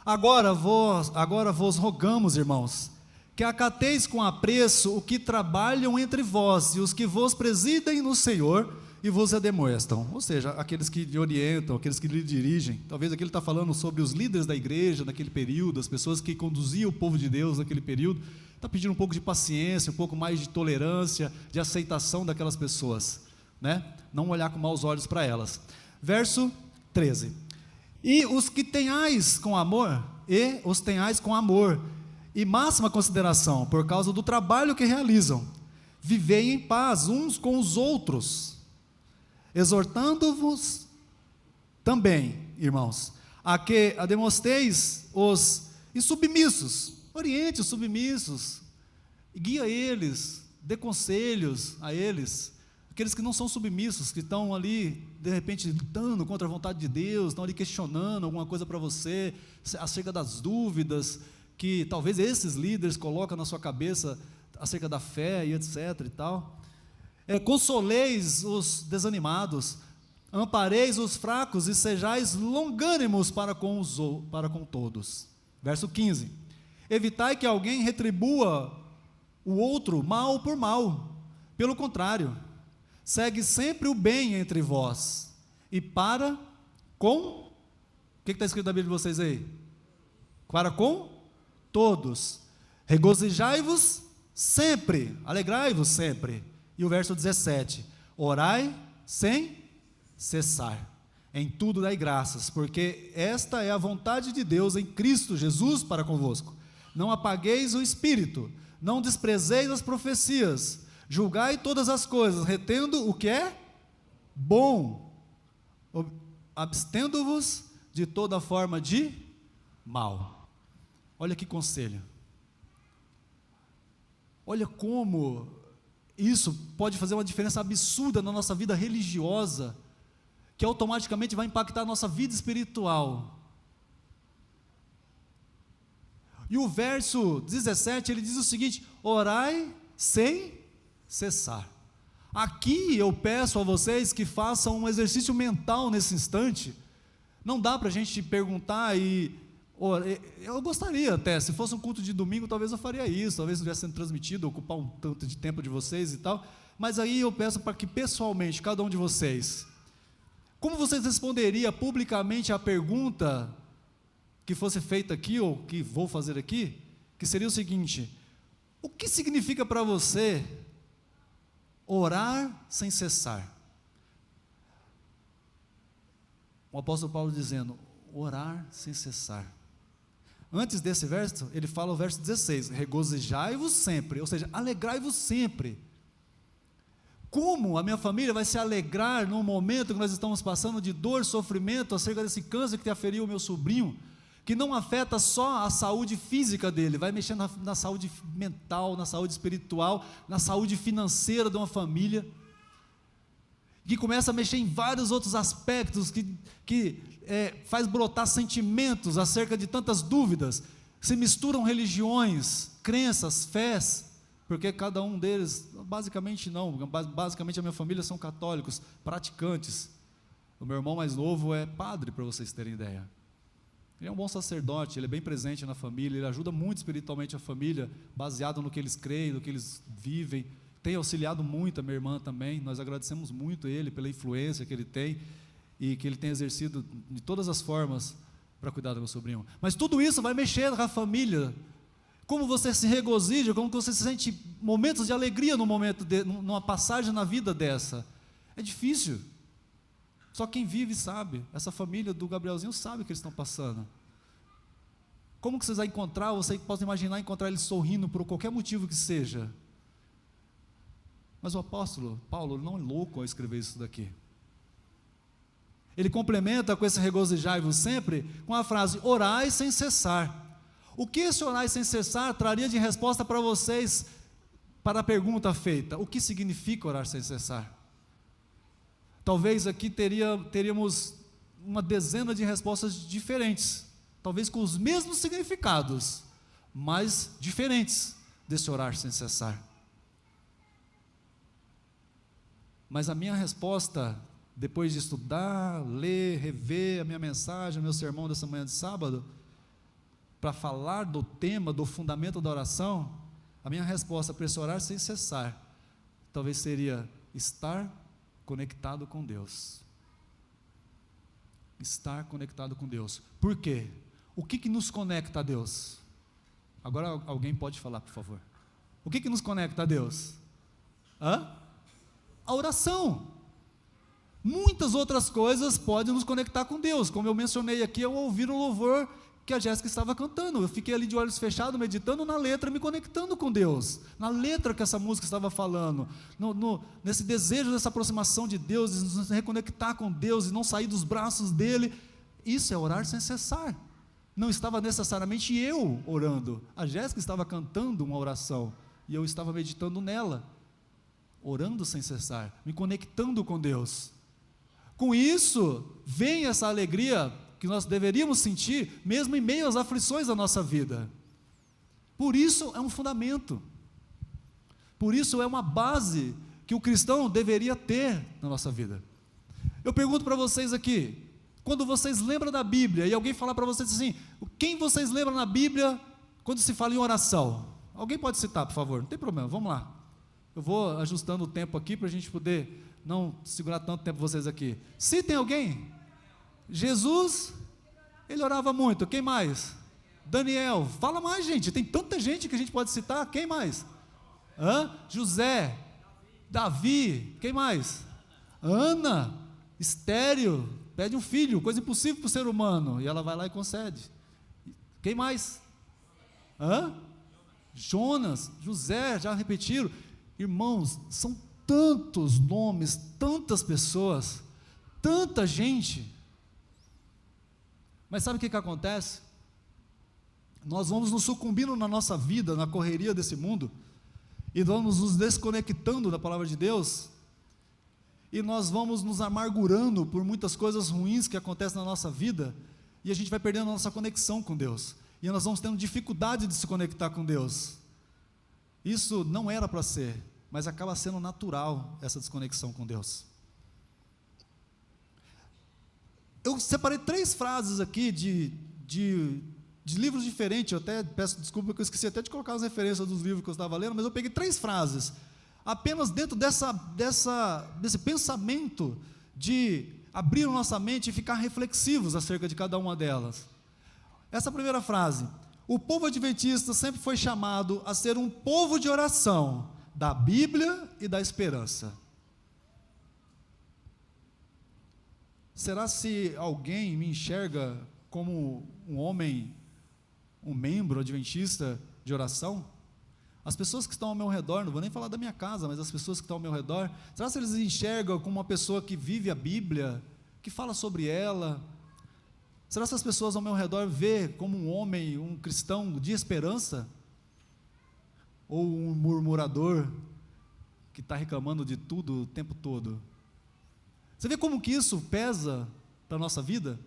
agora vos rogamos, irmãos, que acateis com apreço o que trabalham entre vós e os que vos presidem no Senhor e vos admoestam, ou seja, aqueles que lhe orientam, aqueles que lhe dirigem. Talvez aqui ele está falando sobre os líderes da igreja naquele período, as pessoas que conduziam o povo de Deus naquele período. Está pedindo um pouco de paciência, um pouco mais de tolerância, de aceitação daquelas pessoas, né? Não olhar com maus olhos para elas. Verso 13: e os que tenhais com amor, e máxima consideração, por causa do trabalho que realizam, vivei em paz uns com os outros, exortando-vos também, irmãos, a que demonstreis os insubmissos, oriente os submissos, guia eles, dê conselhos a eles, aqueles que não são submissos, que estão ali, de repente, lutando contra a vontade de Deus, estão ali questionando alguma coisa para você, acerca das dúvidas, que talvez esses líderes colocam na sua cabeça, acerca da fé e etc e tal. Consoleis os desanimados, ampareis os fracos e sejais longânimos para com todos. Verso 15: evitai que alguém retribua o outro mal por mal, pelo contrário, segue sempre o bem entre vós, e para com, o que está escrito na Bíblia de vocês aí? Para com todos, regozijai-vos sempre, alegrai-vos sempre. E o verso 17: orai sem cessar, em tudo dai graças, porque esta é a vontade de Deus em Cristo Jesus para convosco. Não apagueis o espírito, não desprezeis as profecias, julgai todas as coisas, retendo o que é bom, abstendo-vos de toda forma de mal. Olha que conselho, olha como isso pode fazer uma diferença absurda na nossa vida religiosa, que automaticamente vai impactar a nossa vida espiritual. E o verso 17, ele diz o seguinte: orai sem cessar. Aqui eu peço a vocês que façam um exercício mental nesse instante. Não dá para a gente perguntar eu gostaria até, se fosse um culto de domingo, talvez eu faria isso, talvez estivesse sendo transmitido, ocupar um tanto de tempo de vocês e tal, mas aí eu peço para que pessoalmente, cada um de vocês, como vocês responderiam publicamente a pergunta que fosse feita aqui, ou que vou fazer aqui, que seria o seguinte: o que significa para você orar sem cessar? O apóstolo Paulo dizendo, orar sem cessar. Antes desse verso, ele fala o verso 16, regozijai-vos sempre, ou seja, alegrai-vos sempre. Como a minha família vai se alegrar no momento que nós estamos passando de dor, sofrimento, acerca desse câncer que aferiu o meu sobrinho, que não afeta só a saúde física dele, vai mexer na saúde mental, na saúde espiritual, na saúde financeira de uma família, que começa a mexer em vários outros aspectos, que faz brotar sentimentos acerca de tantas dúvidas, se misturam religiões, crenças, fés, porque cada um deles, basicamente a minha família são católicos, praticantes. O meu irmão mais novo é padre, para vocês terem ideia. Ele é um bom sacerdote, ele é bem presente na família, ele ajuda muito espiritualmente a família, baseado no que eles creem, no que eles vivem. Tem auxiliado muito a minha irmã também. Nós agradecemos muito a ele pela influência que ele tem e que ele tem exercido de todas as formas para cuidar do meu sobrinho. Mas tudo isso vai mexer com a família. Como você se regozija, como você se sente momentos de alegria numa passagem na vida dessa. É difícil. Só quem vive sabe. Essa família do Gabrielzinho sabe o que eles estão passando. Como que vocês vão encontrar, você pode imaginar encontrar eles sorrindo por qualquer motivo que seja. Mas o apóstolo Paulo não é louco ao escrever isso daqui. Ele complementa com esse regozijai-vos sempre com a frase, orai sem cessar. O que esse orai sem cessar traria de resposta para vocês, para a pergunta feita? O que significa orar sem cessar? Talvez aqui teríamos uma dezena de respostas diferentes, talvez com os mesmos significados, mas diferentes desse orar sem cessar. Mas a minha resposta depois de estudar, ler, rever a minha mensagem, o meu sermão dessa manhã de sábado, para falar do tema, do fundamento da oração, a minha resposta para esse orar sem cessar, talvez seria estar conectado com Deus. Estar conectado com Deus. Por quê? O que nos conecta a Deus? Agora alguém pode falar, por favor. O que nos conecta a Deus? A oração. Muitas outras coisas podem nos conectar com Deus, como eu mencionei aqui, ao ouvir o louvor que a Jéssica estava cantando. Eu fiquei ali de olhos fechados, meditando na letra, me conectando com Deus, na letra que essa música estava falando, nesse desejo dessa aproximação de Deus, de nos reconectar com Deus e não sair dos braços dele. Isso é orar sem cessar. Não estava necessariamente eu orando, a Jéssica estava cantando uma oração, e eu estava meditando nela, orando sem cessar, me conectando com Deus. Com isso, vem essa alegria que nós deveríamos sentir, mesmo em meio às aflições da nossa vida. Por isso é um fundamento, por isso é uma base que o cristão deveria ter na nossa vida. Eu pergunto para vocês aqui, quando vocês lembram da Bíblia, e alguém falar para vocês assim, quem vocês lembram na Bíblia, quando se fala em oração? Alguém pode citar, por favor? Não tem problema, vamos lá. Eu vou ajustando o tempo aqui, para a gente poder não segurar tanto tempo vocês aqui. Citem alguém. Jesus, ele orava muito. Quem mais? Daniel, fala mais, gente, tem tanta gente que a gente pode citar. Quem mais? José, Davi, quem mais? Ana, estéril, pede um filho, coisa impossível para o ser humano, e ela vai lá e concede. Quem mais? Jonas, José, já repetiram. Irmãos, são tantos nomes, tantas pessoas, tanta gente. Mas sabe o que acontece? Nós vamos nos sucumbindo na nossa vida, na correria desse mundo, e vamos nos desconectando da palavra de Deus, e nós vamos nos amargurando por muitas coisas ruins que acontecem na nossa vida, e a gente vai perdendo a nossa conexão com Deus, e nós vamos tendo dificuldade de se conectar com Deus. Isso não era para ser, mas acaba sendo natural, essa desconexão com Deus. Eu separei 3 frases aqui de livros diferentes. Eu até peço desculpa, porque eu esqueci até de colocar as referências dos livros que eu estava lendo, mas eu peguei 3 frases, apenas dentro desse pensamento de abrir a nossa mente e ficar reflexivos acerca de cada uma delas. Essa primeira frase: o povo adventista sempre foi chamado a ser um povo de oração, da Bíblia e da esperança. Será se alguém me enxerga como um homem, um membro adventista de oração? As pessoas que estão ao meu redor, não vou nem falar da minha casa, mas as pessoas que estão ao meu redor, será se eles enxergam como uma pessoa que vive a Bíblia, que fala sobre ela? Será se as pessoas ao meu redor vê como um homem, um cristão de esperança? Ou um murmurador que está reclamando de tudo o tempo todo? Você vê como que isso pesa para a nossa vida?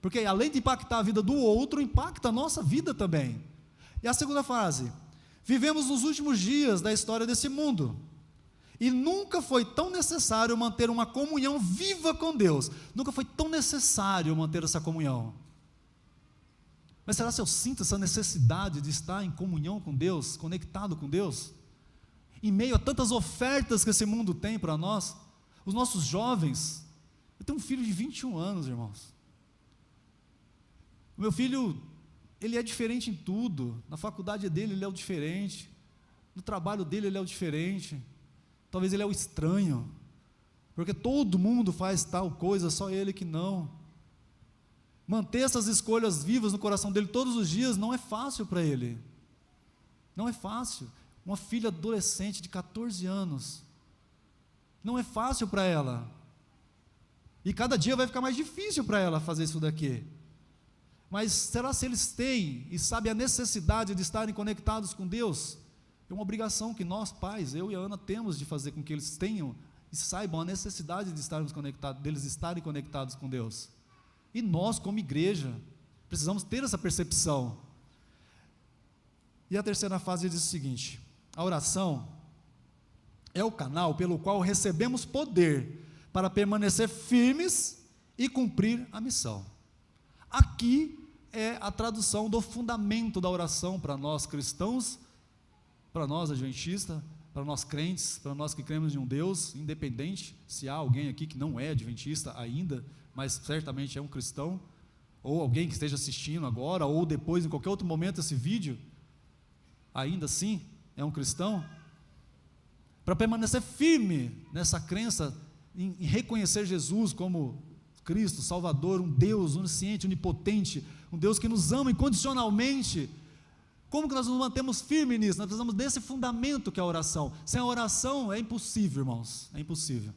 Porque além de impactar a vida do outro, impacta a nossa vida também. E a segunda frase: vivemos nos últimos dias da história desse mundo, e nunca foi tão necessário manter uma comunhão viva com Deus. Nunca foi tão necessário manter essa comunhão. Mas será que eu sinto essa necessidade de estar em comunhão com Deus, conectado com Deus? Em meio a tantas ofertas que esse mundo tem para nós, os nossos jovens. Eu tenho um filho de 21 anos, irmãos. O meu filho, ele é diferente em tudo. Na faculdade dele, ele é o diferente. No trabalho dele, ele é o diferente. Talvez ele é o estranho, porque todo mundo faz tal coisa, só ele que não. Manter essas escolhas vivas no coração dele todos os dias não é fácil para ele. Não é fácil. Uma filha adolescente de 14 anos, não é fácil para ela. E cada dia vai ficar mais difícil para ela fazer isso daqui. Mas será se eles têm e sabem a necessidade de estarem conectados com Deus? É uma obrigação que nós, pais, eu e a Ana, temos de fazer com que eles tenham e saibam a necessidade de estarmos conectados, deles estarem conectados com Deus. E nós, como igreja, precisamos ter essa percepção. E a terceira fase diz o seguinte: a oração é o canal pelo qual recebemos poder para permanecer firmes e cumprir a missão. Aqui é a tradução do fundamento da oração para nós cristãos, para nós adventistas, para nós crentes, para nós que cremos em um Deus independente. Se há alguém aqui que não é adventista ainda, mas certamente é um cristão, ou alguém que esteja assistindo agora, ou depois, em qualquer outro momento, esse vídeo, ainda assim é um cristão, para permanecer firme nessa crença em reconhecer Jesus como Cristo, Salvador, um Deus onisciente, onipotente, um Deus que nos ama incondicionalmente. Como que nós nos mantemos firmes nisso? Nós precisamos desse fundamento que é a oração. Sem a oração é impossível, irmãos, é impossível.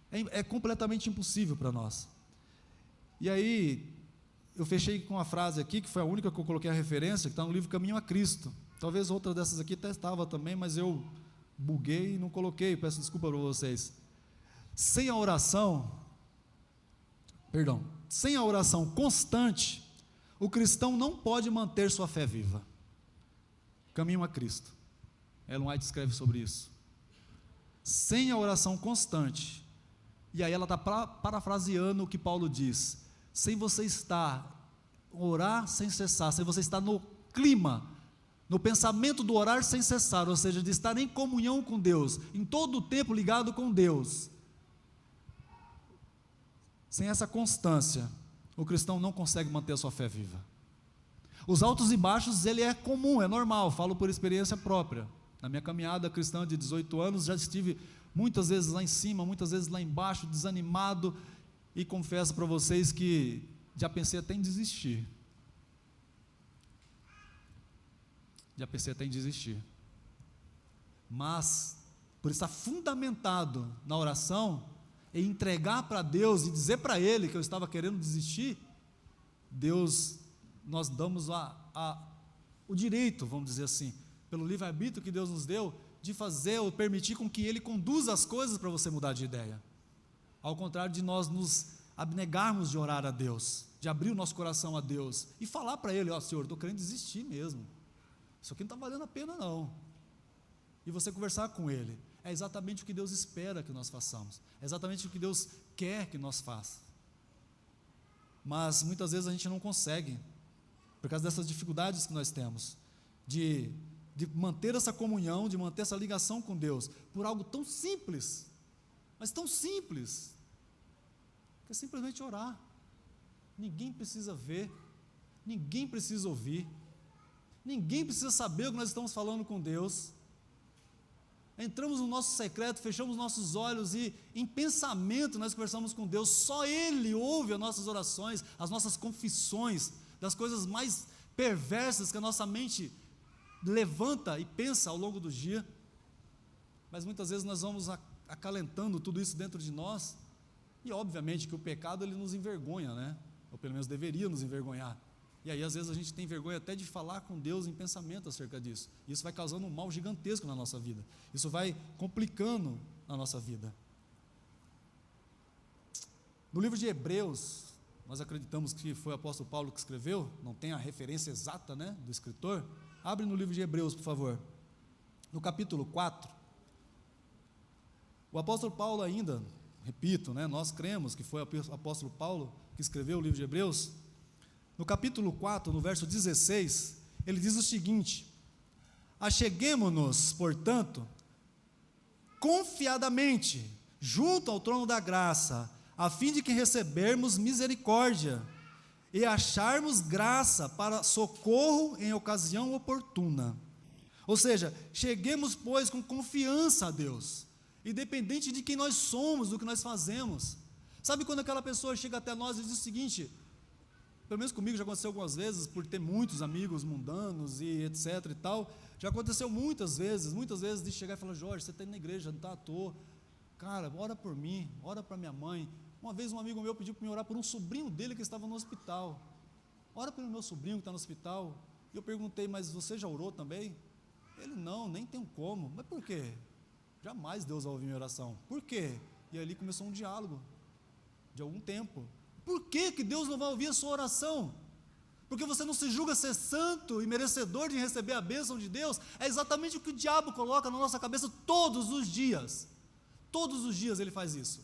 É completamente impossível para nós. E aí, eu fechei com uma frase aqui, que foi a única que eu coloquei a referência, que está no livro Caminho a Cristo. Talvez outra dessas aqui até estava também, mas eu buguei e não coloquei, peço desculpa para vocês. Sem a oração constante, o cristão não pode manter sua fé viva. Caminho a Cristo. Ellen White escreve sobre isso. Sem a oração constante, e aí ela está parafraseando o que Paulo diz, sem você estar, orar sem cessar, sem você estar no clima, no pensamento do orar sem cessar, ou seja, de estar em comunhão com Deus, em todo o tempo ligado com Deus, sem essa constância, o cristão não consegue manter a sua fé viva. Os altos e baixos, ele é comum, é normal, falo por experiência própria. Na minha caminhada cristã de 18 anos, já estive muitas vezes lá em cima, muitas vezes lá embaixo, desanimado, e confesso para vocês que já pensei até em desistir. Mas, por estar fundamentado na oração, e entregar para Deus e dizer para Ele que eu estava querendo desistir, nós damos o direito, vamos dizer assim, pelo livre-arbítrio que Deus nos deu, de fazer ou permitir com que Ele conduza as coisas para você mudar de ideia. Ao contrário de nós nos abnegarmos de orar a Deus, de abrir o nosso coração a Deus e falar para Ele, Senhor, estou querendo desistir mesmo, isso aqui não está valendo a pena não, e você conversar com Ele. É exatamente o que Deus espera que nós façamos, é exatamente o que Deus quer que nós façamos, mas muitas vezes a gente não consegue, por causa dessas dificuldades que nós temos, de manter essa comunhão, de manter essa ligação com Deus, por algo tão simples, mas tão simples, que é simplesmente orar. Ninguém precisa ver, ninguém precisa ouvir, ninguém precisa saber o que nós estamos falando com Deus. Entramos no nosso secreto, fechamos nossos olhos e em pensamento nós conversamos com Deus. Só Ele ouve as nossas orações, as nossas confissões, das coisas mais perversas que a nossa mente levanta e pensa ao longo do dia. Mas muitas vezes nós vamos acalentando tudo isso dentro de nós, e obviamente que o pecado ele nos envergonha, né? Ou pelo menos deveria nos envergonhar. E aí às vezes a gente tem vergonha até de falar com Deus em pensamento acerca disso. Isso vai causando um mal gigantesco na nossa vida. Isso vai complicando a nossa vida. No livro de Hebreus, nós acreditamos que foi o apóstolo Paulo que escreveu, não tem a referência exata, né, do escritor. Abre no livro de Hebreus, por favor. No capítulo 4, o apóstolo Paulo ainda, repito, né, nós cremos que foi o apóstolo Paulo que escreveu o livro de Hebreus. No capítulo 4, no verso 16, ele diz o seguinte: acheguemo-nos, portanto, confiadamente, junto ao trono da graça, a fim de que recebermos misericórdia e acharmos graça para socorro em ocasião oportuna. Ou seja, cheguemos, pois, com confiança a Deus, independente de quem nós somos, do que nós fazemos. Sabe quando aquela pessoa chega até nós e diz o seguinte, pelo menos comigo já aconteceu algumas vezes, por ter muitos amigos mundanos e etc e tal, já aconteceu muitas vezes de chegar e falar: Jorge, você está indo na igreja, não está à toa, cara, ora por mim, ora para minha mãe. Uma vez um amigo meu pediu para me orar por um sobrinho dele que estava no hospital. Ora pelo meu sobrinho que está no hospital. E eu perguntei: mas você já orou também? Ele: não, nem tem como. Mas por quê? Jamais Deus vai ouvir minha oração. Por quê? E ali começou um diálogo de algum tempo. Por que Deus não vai ouvir a sua oração? Porque você não se julga ser santo e merecedor de receber a bênção de Deus? É exatamente o que o diabo coloca na nossa cabeça todos os dias. Todos os dias ele faz isso.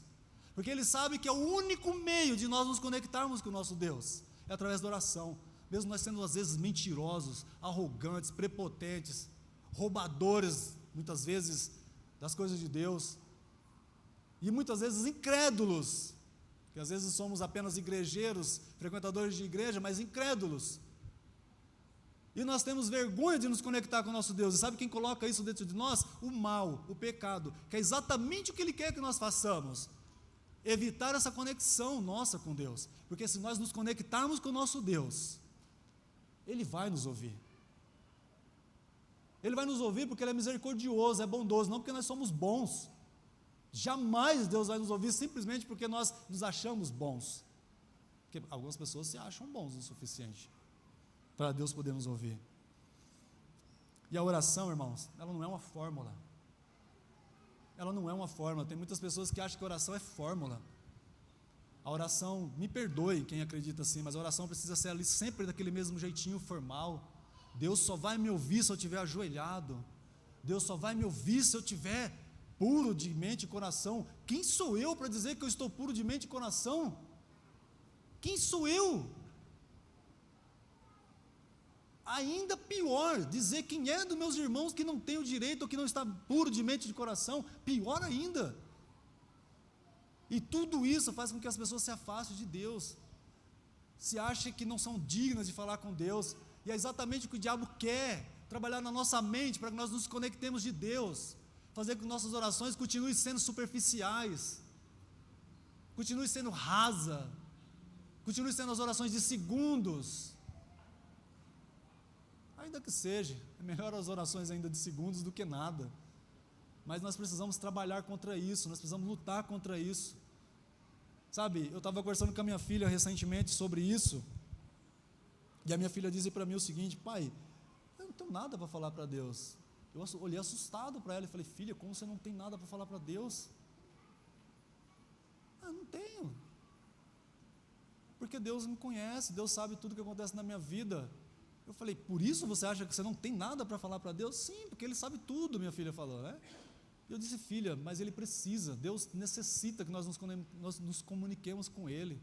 Porque Ele sabe que é o único meio de nós nos conectarmos com o nosso Deus, é através da oração. Mesmo nós sendo às vezes mentirosos, arrogantes, prepotentes, roubadores, muitas vezes, das coisas de Deus, e muitas vezes incrédulos, que às vezes somos apenas igrejeiros, frequentadores de igreja, mas incrédulos, e nós temos vergonha de nos conectar com o nosso Deus. E sabe quem coloca isso dentro de nós? O mal, o pecado, que é exatamente o que Ele quer que nós façamos, evitar essa conexão nossa com Deus, porque se nós nos conectarmos com o nosso Deus, Ele vai nos ouvir. Ele vai nos ouvir porque Ele é misericordioso, é bondoso, não porque nós somos bons. Jamais Deus vai nos ouvir simplesmente porque nós nos achamos bons. Porque algumas pessoas se acham bons o suficiente para Deus poder nos ouvir. E a oração, irmãos, ela não é uma fórmula. Ela não é uma fórmula. Tem muitas pessoas que acham que a oração é fórmula. A oração, me perdoe quem acredita assim, mas a oração precisa ser ali sempre daquele mesmo jeitinho formal. Deus só vai me ouvir se eu estiver ajoelhado. Deus só vai me ouvir se eu estiver puro de mente e coração. Quem sou eu para dizer que eu estou puro de mente e coração? Quem sou eu? Ainda pior, dizer quem é dos meus irmãos que não tem o direito ou que não está puro de mente e de coração, pior ainda. E tudo isso faz com que as pessoas se afastem de Deus, se achem que não são dignas de falar com Deus, e é exatamente o que o diabo quer, trabalhar na nossa mente para que nós nos conectemos de Deus, fazer com que nossas orações continuem sendo superficiais, continuem sendo rasa, continuem sendo as orações de segundos, ainda que seja, é melhor as orações ainda de segundos do que nada, mas nós precisamos trabalhar contra isso, nós precisamos lutar contra isso. Sabe, eu estava conversando com a minha filha recentemente sobre isso, e a minha filha disse para mim o seguinte: pai, eu não tenho nada para falar para Deus. Eu olhei assustado para ela e falei: filha, como você não tem nada para falar para Deus? Não tenho, porque Deus me conhece, Deus sabe tudo o que acontece na minha vida. Eu falei: por isso você acha que você não tem nada para falar para Deus? Sim, porque Ele sabe tudo, minha filha falou, né? Eu disse: filha, mas Ele precisa, Deus necessita que nós nos comuniquemos com Ele.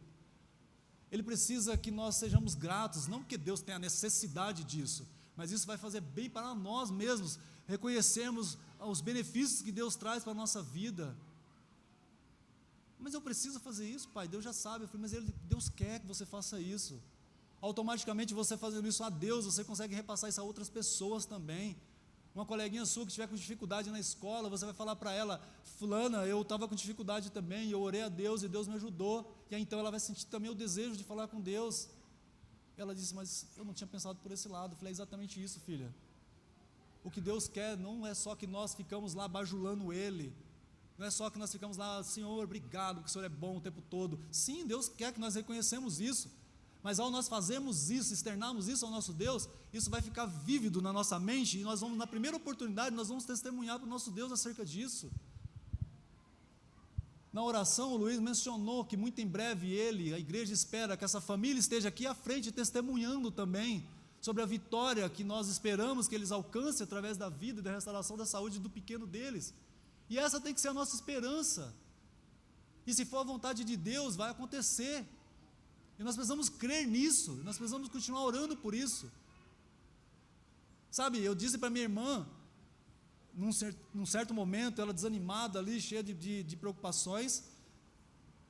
Ele precisa que nós sejamos gratos, não porque Deus tenha necessidade disso, mas isso vai fazer bem para nós mesmos, reconhecermos os benefícios que Deus traz para a nossa vida. Mas eu preciso fazer isso, pai, Deus já sabe. Eu falei: mas Deus quer que você faça isso. Automaticamente você fazendo isso a Deus, você consegue repassar isso a outras pessoas também. Uma coleguinha sua que estiver com dificuldade na escola, você vai falar para ela: fulana, eu estava com dificuldade também, eu orei a Deus e Deus me ajudou, e aí então ela vai sentir também o desejo de falar com Deus. Ela disse: mas eu não tinha pensado por esse lado. Eu falei: é exatamente isso, filha. O que Deus quer não é só que nós ficamos lá bajulando Ele, não é só que nós ficamos lá: Senhor, obrigado, que o Senhor é bom o tempo todo. Sim, Deus quer que nós reconhecemos isso, mas ao nós fazermos isso, externarmos isso ao nosso Deus, isso vai ficar vívido na nossa mente, e nós vamos, na primeira oportunidade, nós vamos testemunhar para o nosso Deus acerca disso. Na oração, o Luiz mencionou que muito em breve a igreja espera que essa família esteja aqui à frente testemunhando também sobre a vitória que nós esperamos que eles alcancem através da vida e da restauração da saúde do pequeno deles. E essa tem que ser a nossa esperança. E se for a vontade de Deus, vai acontecer. E nós precisamos crer nisso, nós precisamos continuar orando por isso. Sabe, eu disse para minha irmã, num certo momento, ela desanimada ali, cheia de preocupações,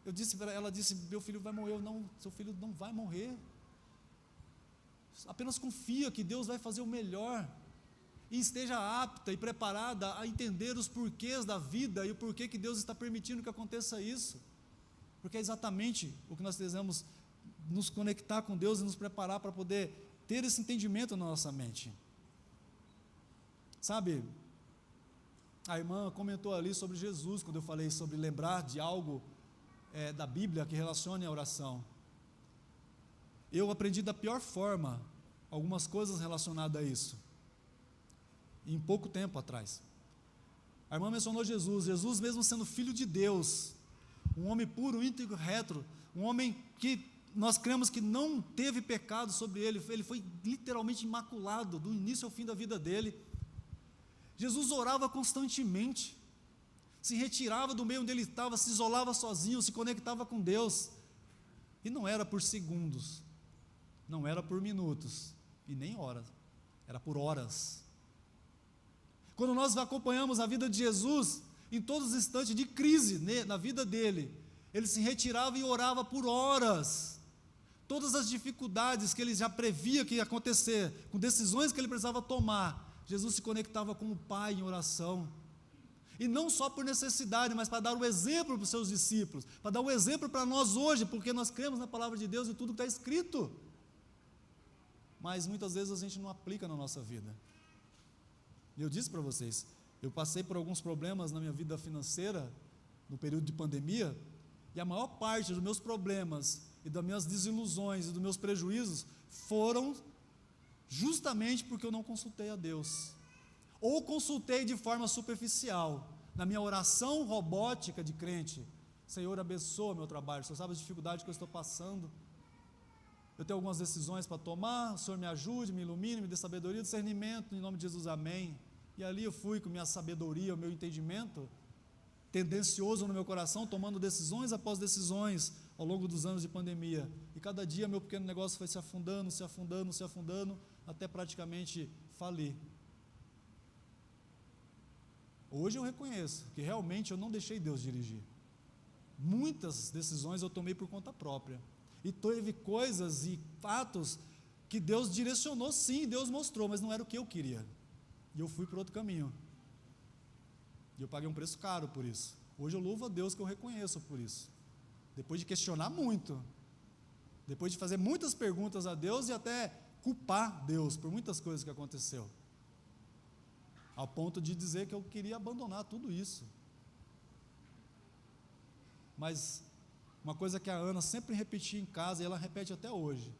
eu disse para ela, disse: meu filho vai morrer. Não, seu filho não vai morrer. Apenas confia que Deus vai fazer o melhor, e esteja apta e preparada a entender os porquês da vida e o porquê que Deus está permitindo que aconteça isso, porque é exatamente o que nós precisamos nos conectar com Deus e nos preparar para poder ter esse entendimento na nossa mente. Sabe, a irmã comentou ali sobre Jesus, quando eu falei sobre lembrar de algo da Bíblia que relacione a oração. Eu aprendi da pior forma algumas coisas relacionadas a isso, em pouco tempo atrás. A irmã mencionou Jesus mesmo sendo filho de Deus, um homem puro, íntegro, reto, um homem que nós cremos que não teve pecado sobre ele foi literalmente imaculado, do início ao fim da vida dele. Jesus orava constantemente. se retirava do meio onde ele estava, se isolava sozinho, se conectava com Deus. E não era por segundos, não era por minutos, e nem horas, era por horas. Quando nós acompanhamos a vida de Jesus, em todos os instantes de crise na vida dele, ele se retirava e orava por horas. Todas as dificuldades que ele já previa que ia acontecer, com decisões que ele precisava tomar, Jesus se conectava com o Pai em oração. E não só por necessidade, mas para dar o exemplo para os seus discípulos, para dar o exemplo para nós hoje, porque nós cremos na palavra de Deus e tudo que está escrito. Mas muitas vezes a gente não aplica na nossa vida. E eu disse para vocês, eu passei por alguns problemas na minha vida financeira, no período de pandemia, e a maior parte dos meus problemas, e das minhas desilusões, e dos meus prejuízos, foram justamente porque eu não consultei a Deus. Ou consultei de forma superficial, na minha oração robótica de crente. Senhor, abençoa meu trabalho, o Senhor sabe as dificuldades que eu estou passando. Eu tenho algumas decisões para tomar, o Senhor me ajude, me ilumine, me dê sabedoria e discernimento, em nome de Jesus, amém. E ali eu fui com minha sabedoria, o meu entendimento, tendencioso no meu coração, tomando decisões após decisões, ao longo dos anos de pandemia. E cada dia meu pequeno negócio foi se afundando, se afundando, se afundando, até praticamente falir. Hoje eu reconheço que realmente eu não deixei Deus dirigir. Muitas decisões eu tomei por conta própria. E teve coisas e fatos que Deus direcionou, sim, Deus mostrou, mas não era o que eu queria. E eu fui para outro caminho. E eu paguei um preço caro por isso. Hoje eu louvo a Deus que eu reconheço por isso. Depois de questionar muito, depois de fazer muitas perguntas a Deus e até culpar Deus por muitas coisas que aconteceu. Ao ponto de dizer que eu queria abandonar tudo isso. Mas uma coisa que a Ana sempre repetia em casa, e ela repete até hoje: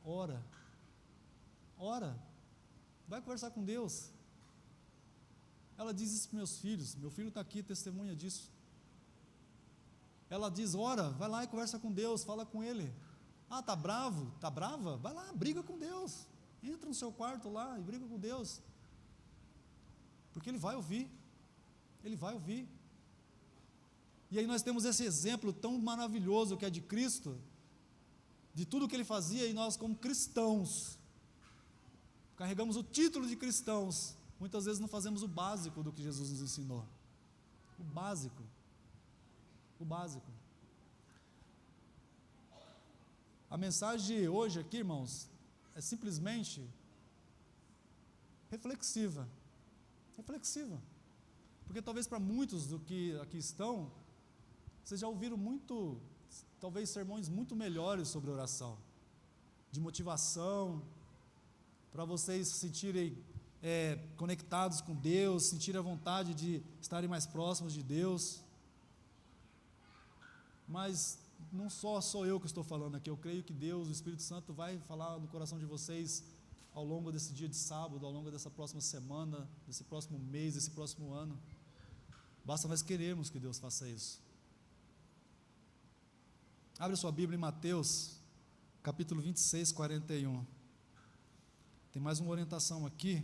ora, vai conversar com Deus. Ela diz isso para meus filhos, meu filho está aqui, testemunha disso. Ela diz: ora, vai lá e conversa com Deus, fala com Ele. Ah, está bravo, está brava? Vai lá, briga com Deus. Entra no seu quarto lá e briga com Deus. Porque Ele vai ouvir. Ele vai ouvir. E aí nós temos esse exemplo tão maravilhoso que é de Cristo, de tudo que Ele fazia, e nós como cristãos, carregamos o título de cristãos, muitas vezes não fazemos o básico do que Jesus nos ensinou. O básico. O básico. A mensagem de hoje aqui, irmãos, é simplesmente reflexiva. Reflexiva. Porque talvez para muitos do que aqui estão, vocês já ouviram talvez sermões muito melhores sobre oração, de motivação, para vocês se sentirem conectados com Deus, sentirem a vontade de estarem mais próximos de Deus. Mas não sou eu que estou falando aqui, eu creio que Deus, o Espírito Santo, vai falar no coração de vocês ao longo desse dia de sábado, ao longo dessa próxima semana, desse próximo mês, desse próximo ano. Basta nós querermos que Deus faça isso. Abre sua Bíblia em Mateus, capítulo 26, 41. Tem mais uma orientação aqui,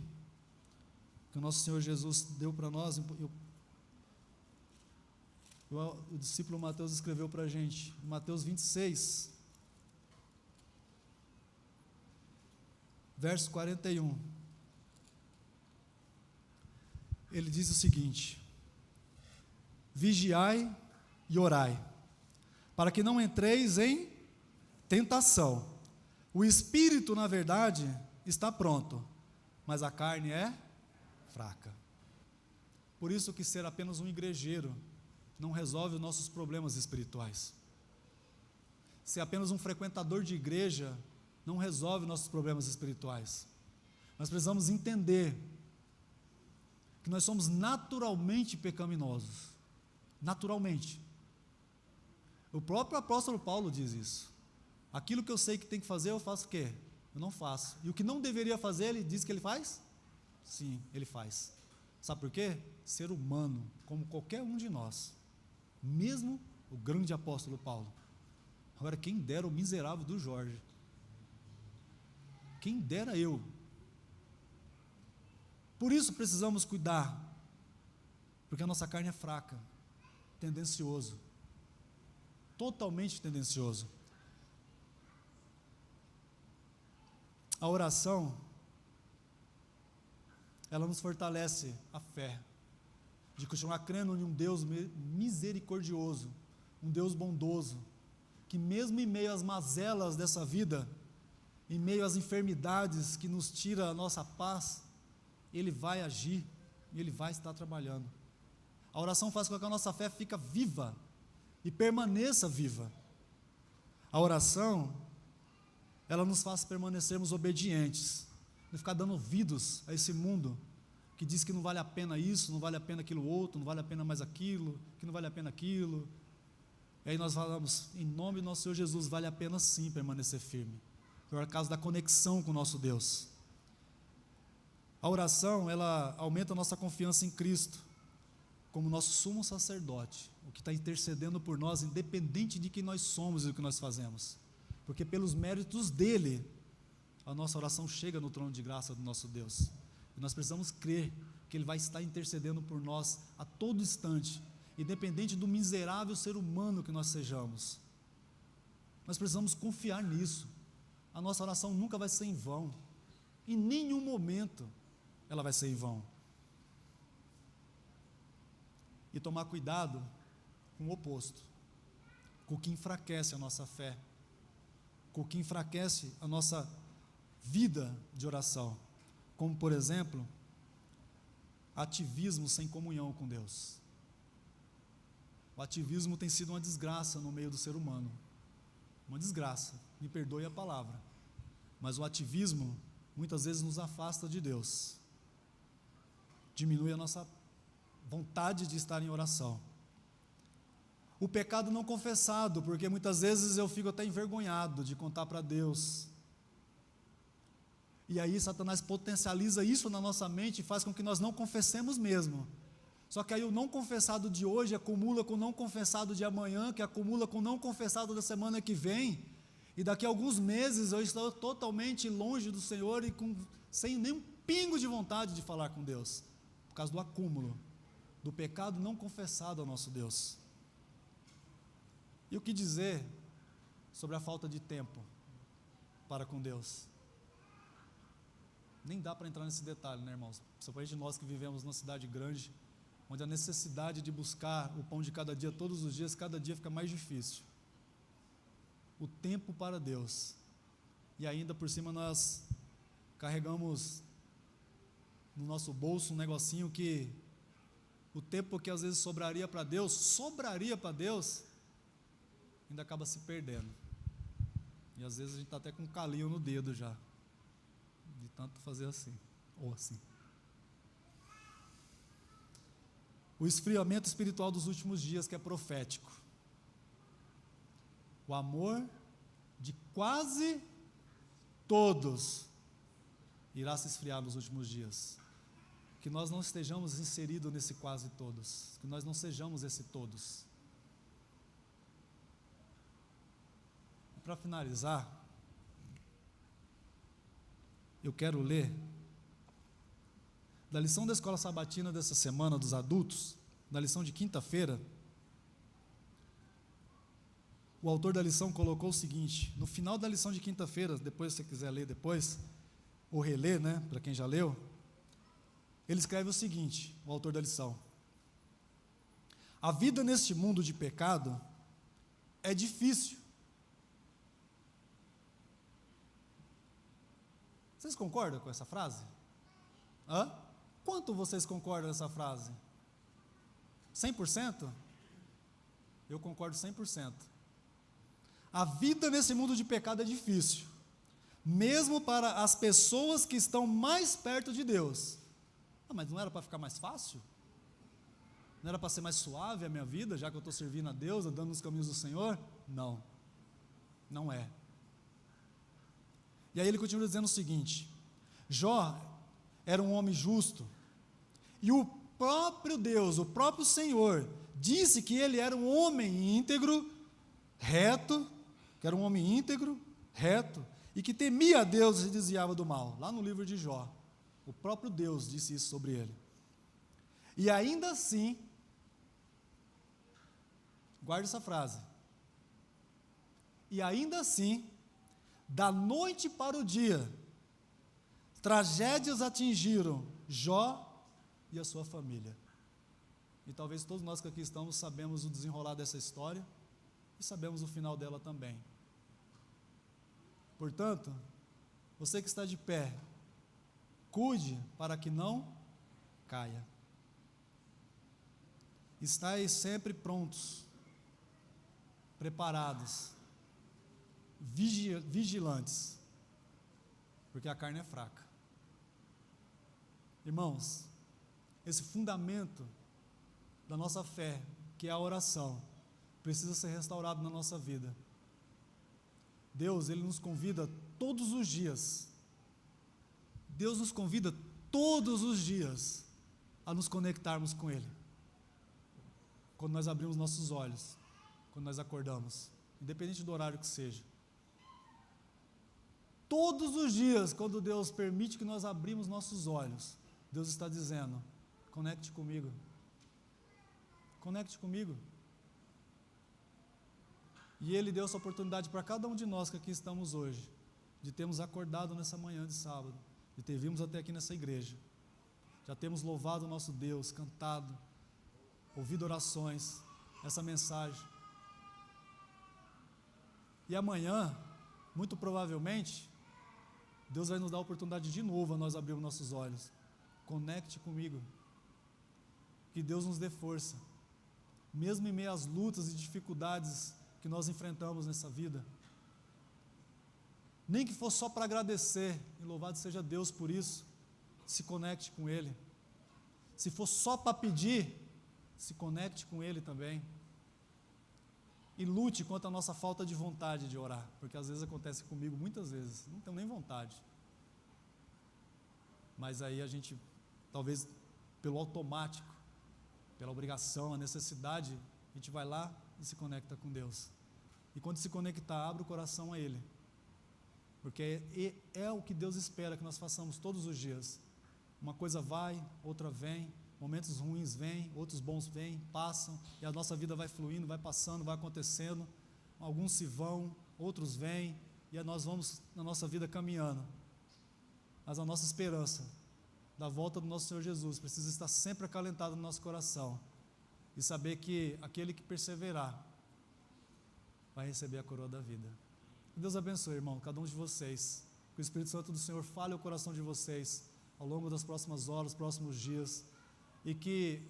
que o nosso Senhor Jesus deu para nós. O discípulo Mateus escreveu para a gente, em Mateus 26, verso 41. Ele diz o seguinte: vigiai e orai, para que não entreis em tentação. O espírito, na verdade, está pronto, mas a carne é fraca. Por isso que ser apenas um igrejeiro não resolve os nossos problemas espirituais. Ser apenas um frequentador de igreja não resolve os nossos problemas espirituais. Nós precisamos entender que nós somos naturalmente pecaminosos. Naturalmente. O próprio apóstolo Paulo diz isso. Aquilo que eu sei que tem que fazer, eu faço o quê? Eu não faço. E o que não deveria fazer, ele diz que ele faz? Sim, ele faz. Sabe por quê? Ser humano, como qualquer um de nós. Mesmo o grande apóstolo Paulo. Agora, quem dera o miserável do Jorge. Quem dera eu. Por isso precisamos cuidar. Porque a nossa carne é fraca. tendencioso. Totalmente tendencioso. A oração, ela nos fortalece a fé, de continuar crendo em um Deus misericordioso, um Deus bondoso, que mesmo em meio às mazelas dessa vida, em meio às enfermidades que nos tira a nossa paz, Ele vai agir, Ele vai estar trabalhando. A oração faz com que a nossa fé fique viva e permaneça viva. A oração, ela nos faz permanecermos obedientes, não ficar dando ouvidos a esse mundo que diz que não vale a pena isso, não vale a pena aquilo outro, não vale a pena mais aquilo, que não vale a pena aquilo. E aí nós falamos, em nome do nosso Senhor Jesus, vale a pena sim permanecer firme, por causa da conexão com o nosso Deus. A oração, ela aumenta a nossa confiança em Cristo, como nosso sumo sacerdote, o que está intercedendo por nós, independente de quem nós somos e do que nós fazemos, porque pelos méritos dele, a nossa oração chega no trono de graça do nosso Deus, e nós precisamos crer que Ele vai estar intercedendo por nós a todo instante, independente do miserável ser humano que nós sejamos. Nós precisamos confiar nisso. A nossa oração nunca vai ser em vão, em nenhum momento ela vai ser em vão. E tomar cuidado com o oposto, com o que enfraquece a nossa fé, com o que enfraquece a nossa vida de oração, como por exemplo, ativismo sem comunhão com Deus. O ativismo tem sido uma desgraça no meio do ser humano, uma desgraça, me perdoe a palavra, mas o ativismo muitas vezes nos afasta de Deus, diminui a nossa vontade de estar em oração. O pecado não confessado, porque muitas vezes eu fico até envergonhado de contar para Deus, e aí Satanás potencializa isso na nossa mente e faz com que nós não confessemos mesmo. Só que aí o não confessado de hoje acumula com o não confessado de amanhã, que acumula com o não confessado da semana que vem, e daqui a alguns meses eu estou totalmente longe do Senhor e sem nenhum pingo de vontade de falar com Deus, por causa do acúmulo do pecado não confessado ao nosso Deus. E o que dizer sobre a falta de tempo para com Deus? Nem dá para entrar nesse detalhe, né, irmãos? Principalmente nós que vivemos numa cidade grande, onde a necessidade de buscar o pão de cada dia, todos os dias, cada dia fica mais difícil. O tempo para Deus. E ainda por cima nós carregamos no nosso bolso um negocinho que o tempo que às vezes sobraria para Deus, ainda acaba se perdendo. E às vezes a gente está até com um calinho no dedo já, de tanto fazer assim, ou assim. O esfriamento espiritual dos últimos dias, que é profético. O amor de quase todos irá se esfriar nos últimos dias. Que nós não estejamos inseridos nesse quase todos, que nós não sejamos esse todos. E para finalizar, eu quero ler da lição da escola sabatina dessa semana dos adultos, da lição de quinta-feira. O autor da lição colocou o seguinte, no final da lição de quinta-feira, depois se você quiser ler depois, ou reler, né, para quem já leu, ele escreve o seguinte, o autor da lição: a vida neste mundo de pecado é difícil. Vocês concordam com essa frase? Quanto vocês concordam com essa frase? 100%? Eu concordo 100%. A vida nesse mundo de pecado é difícil, mesmo para as pessoas que estão mais perto de Deus. Mas não era para ficar mais fácil? Não era para ser mais suave a minha vida, já que eu estou servindo a Deus, andando nos caminhos do Senhor? Não, não é. E aí ele continua dizendo o seguinte: Jó era um homem justo, e o próprio Deus, o próprio Senhor, disse que ele era um homem íntegro, reto, que era um homem íntegro, reto, e que temia a Deus e se desviava do mal, lá no livro de Jó. O próprio Deus disse isso sobre ele. E ainda assim, Guarde essa frase. E ainda assim, da noite para o dia, tragédias atingiram Jó e a sua família. E talvez todos nós que aqui estamos sabemos o desenrolar dessa história e sabemos o final dela também. Portanto, você que está de pé, cuide para que não caia. Estais sempre prontos, preparados, vigilantes, porque a carne é fraca. Irmãos, esse fundamento da nossa fé, que é a oração, precisa ser restaurado na nossa vida. Deus, Ele nos convida todos os dias. Deus nos convida todos os dias a nos conectarmos com Ele. Quando nós abrimos nossos olhos, quando nós acordamos, independente do horário que seja. Todos os dias, quando Deus permite que nós abrimos nossos olhos, Deus está dizendo: conecte comigo. Conecte comigo. E Ele deu essa oportunidade para cada um de nós que aqui estamos hoje, de termos acordado nessa manhã de sábado, de ter vindo até aqui nessa igreja. Já temos louvado o nosso Deus, cantado, ouvido orações, essa mensagem. E amanhã, muito provavelmente, Deus vai nos dar a oportunidade de novo a nós abrirmos nossos olhos. Conecte comigo. Que Deus nos dê força, mesmo em meio às lutas e dificuldades que nós enfrentamos nessa vida. Nem que for só para agradecer, e louvado seja Deus por isso, se conecte com Ele. Se for só para pedir, se conecte com Ele também. E lute contra a nossa falta de vontade de orar, porque às vezes acontece comigo, muitas vezes, não tenho nem vontade. Mas aí a gente, talvez pelo automático, pela obrigação, a necessidade, a gente vai lá e se conecta com Deus. E quando se conectar, abre o coração a Ele, porque é o que Deus espera que nós façamos todos os dias. Uma coisa vai, outra vem, momentos ruins vêm, outros bons vêm, passam, e a nossa vida vai fluindo, vai passando, vai acontecendo. Alguns se vão, outros vêm, e nós vamos na nossa vida caminhando. Mas a nossa esperança da volta do nosso Senhor Jesus precisa estar sempre acalentada no nosso coração, e saber que aquele que perseverar vai receber a coroa da vida. Que Deus abençoe, irmão, cada um de vocês. Que o Espírito Santo do Senhor fale ao coração de vocês ao longo das próximas horas, próximos dias, e que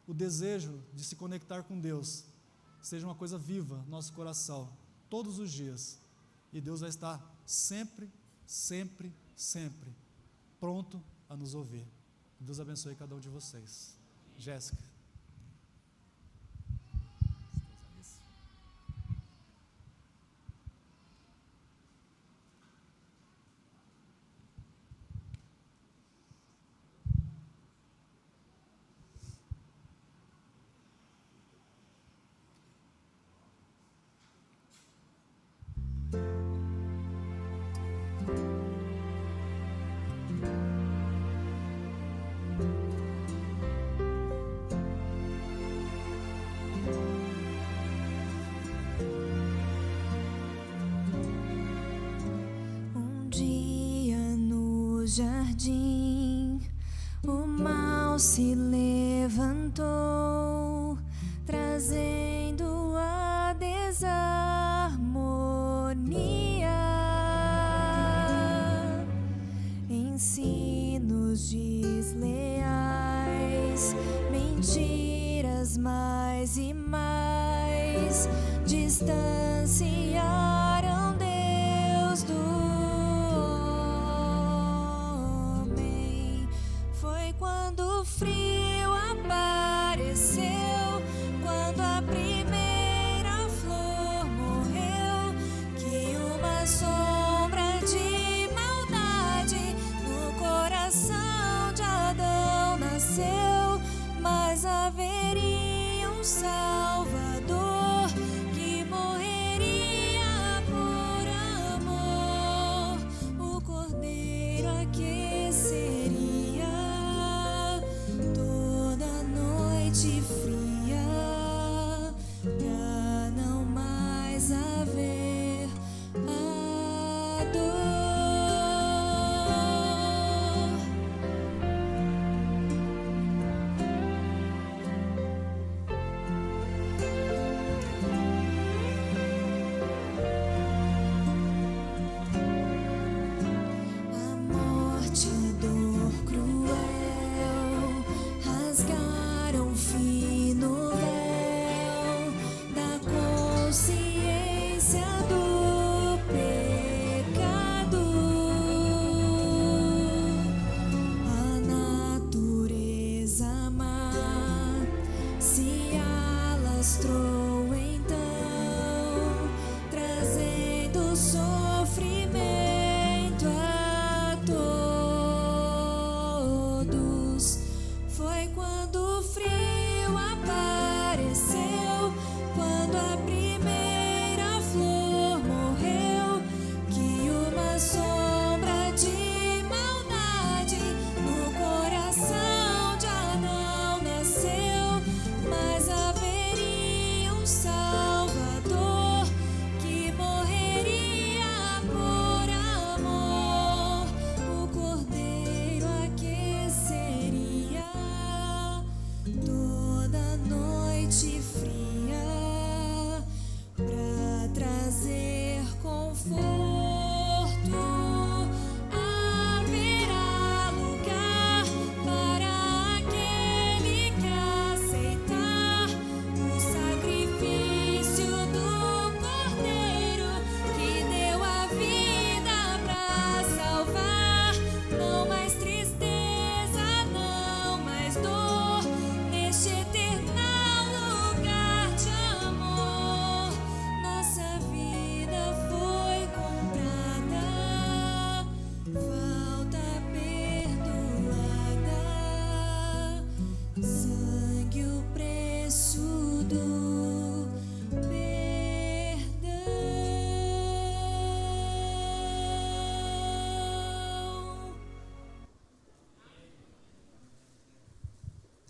o desejo de se conectar com Deus seja uma coisa viva no nosso coração, todos os dias, e Deus vai estar sempre, sempre, sempre pronto a nos ouvir. Deus abençoe cada um de vocês. Jéssica. Jardim, o mal se levantou, trazendo a desarmonia, ensinos desleais, mentiras mais e mais distanciaram Deus do o frio apareceu, quando a primeira flor morreu, que uma sombra de maldade no coração de Adão nasceu, mas haveria um Salvador que morreria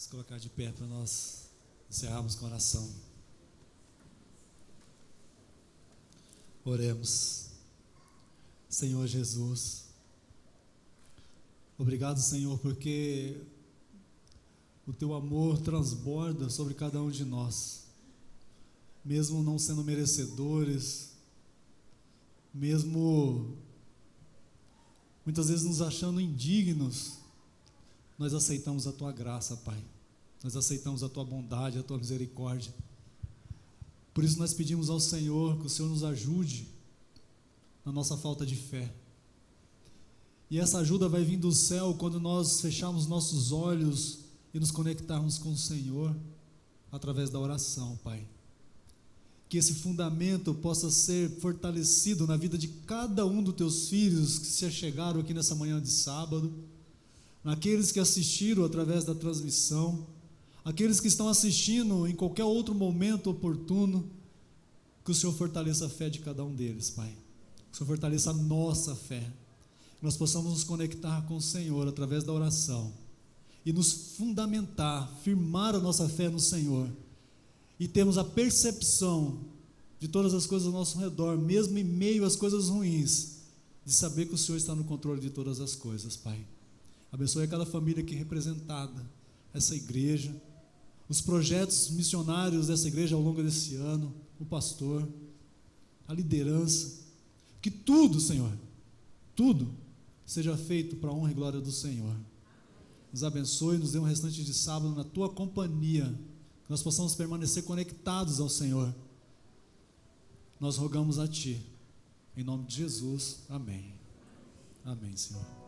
Vamos colocar de pé para nós encerrarmos com oração. Oremos. Senhor Jesus, obrigado, Senhor, porque o Teu amor transborda sobre cada um de nós, mesmo não sendo merecedores, mesmo muitas vezes nos achando indignos, nós aceitamos a Tua graça, Pai. Nós aceitamos a Tua bondade, a Tua misericórdia. Por isso nós pedimos ao Senhor que o Senhor nos ajude na nossa falta de fé. E essa ajuda vai vir do céu quando nós fecharmos nossos olhos e nos conectarmos com o Senhor através da oração, Pai. Que esse fundamento possa ser fortalecido na vida de cada um dos Teus filhos que se achegaram aqui nessa manhã de sábado, naqueles que assistiram através da transmissão, aqueles que estão assistindo em qualquer outro momento oportuno, que o Senhor fortaleça a fé de cada um deles, Pai. Que o Senhor fortaleça a nossa fé, que nós possamos nos conectar com o Senhor através da oração e nos fundamentar, firmar a nossa fé no Senhor e termos a percepção de todas as coisas ao nosso redor, mesmo em meio às coisas ruins, de saber que o Senhor está no controle de todas as coisas, Pai. Abençoe cada família aqui representada, essa igreja, os projetos missionários dessa igreja ao longo desse ano, o pastor, a liderança, que tudo, Senhor, tudo seja feito para a honra e glória do Senhor. Nos abençoe, nos dê um restante de sábado na Tua companhia, que nós possamos permanecer conectados ao Senhor. Nós rogamos a Ti, em nome de Jesus, amém. Amém, Senhor.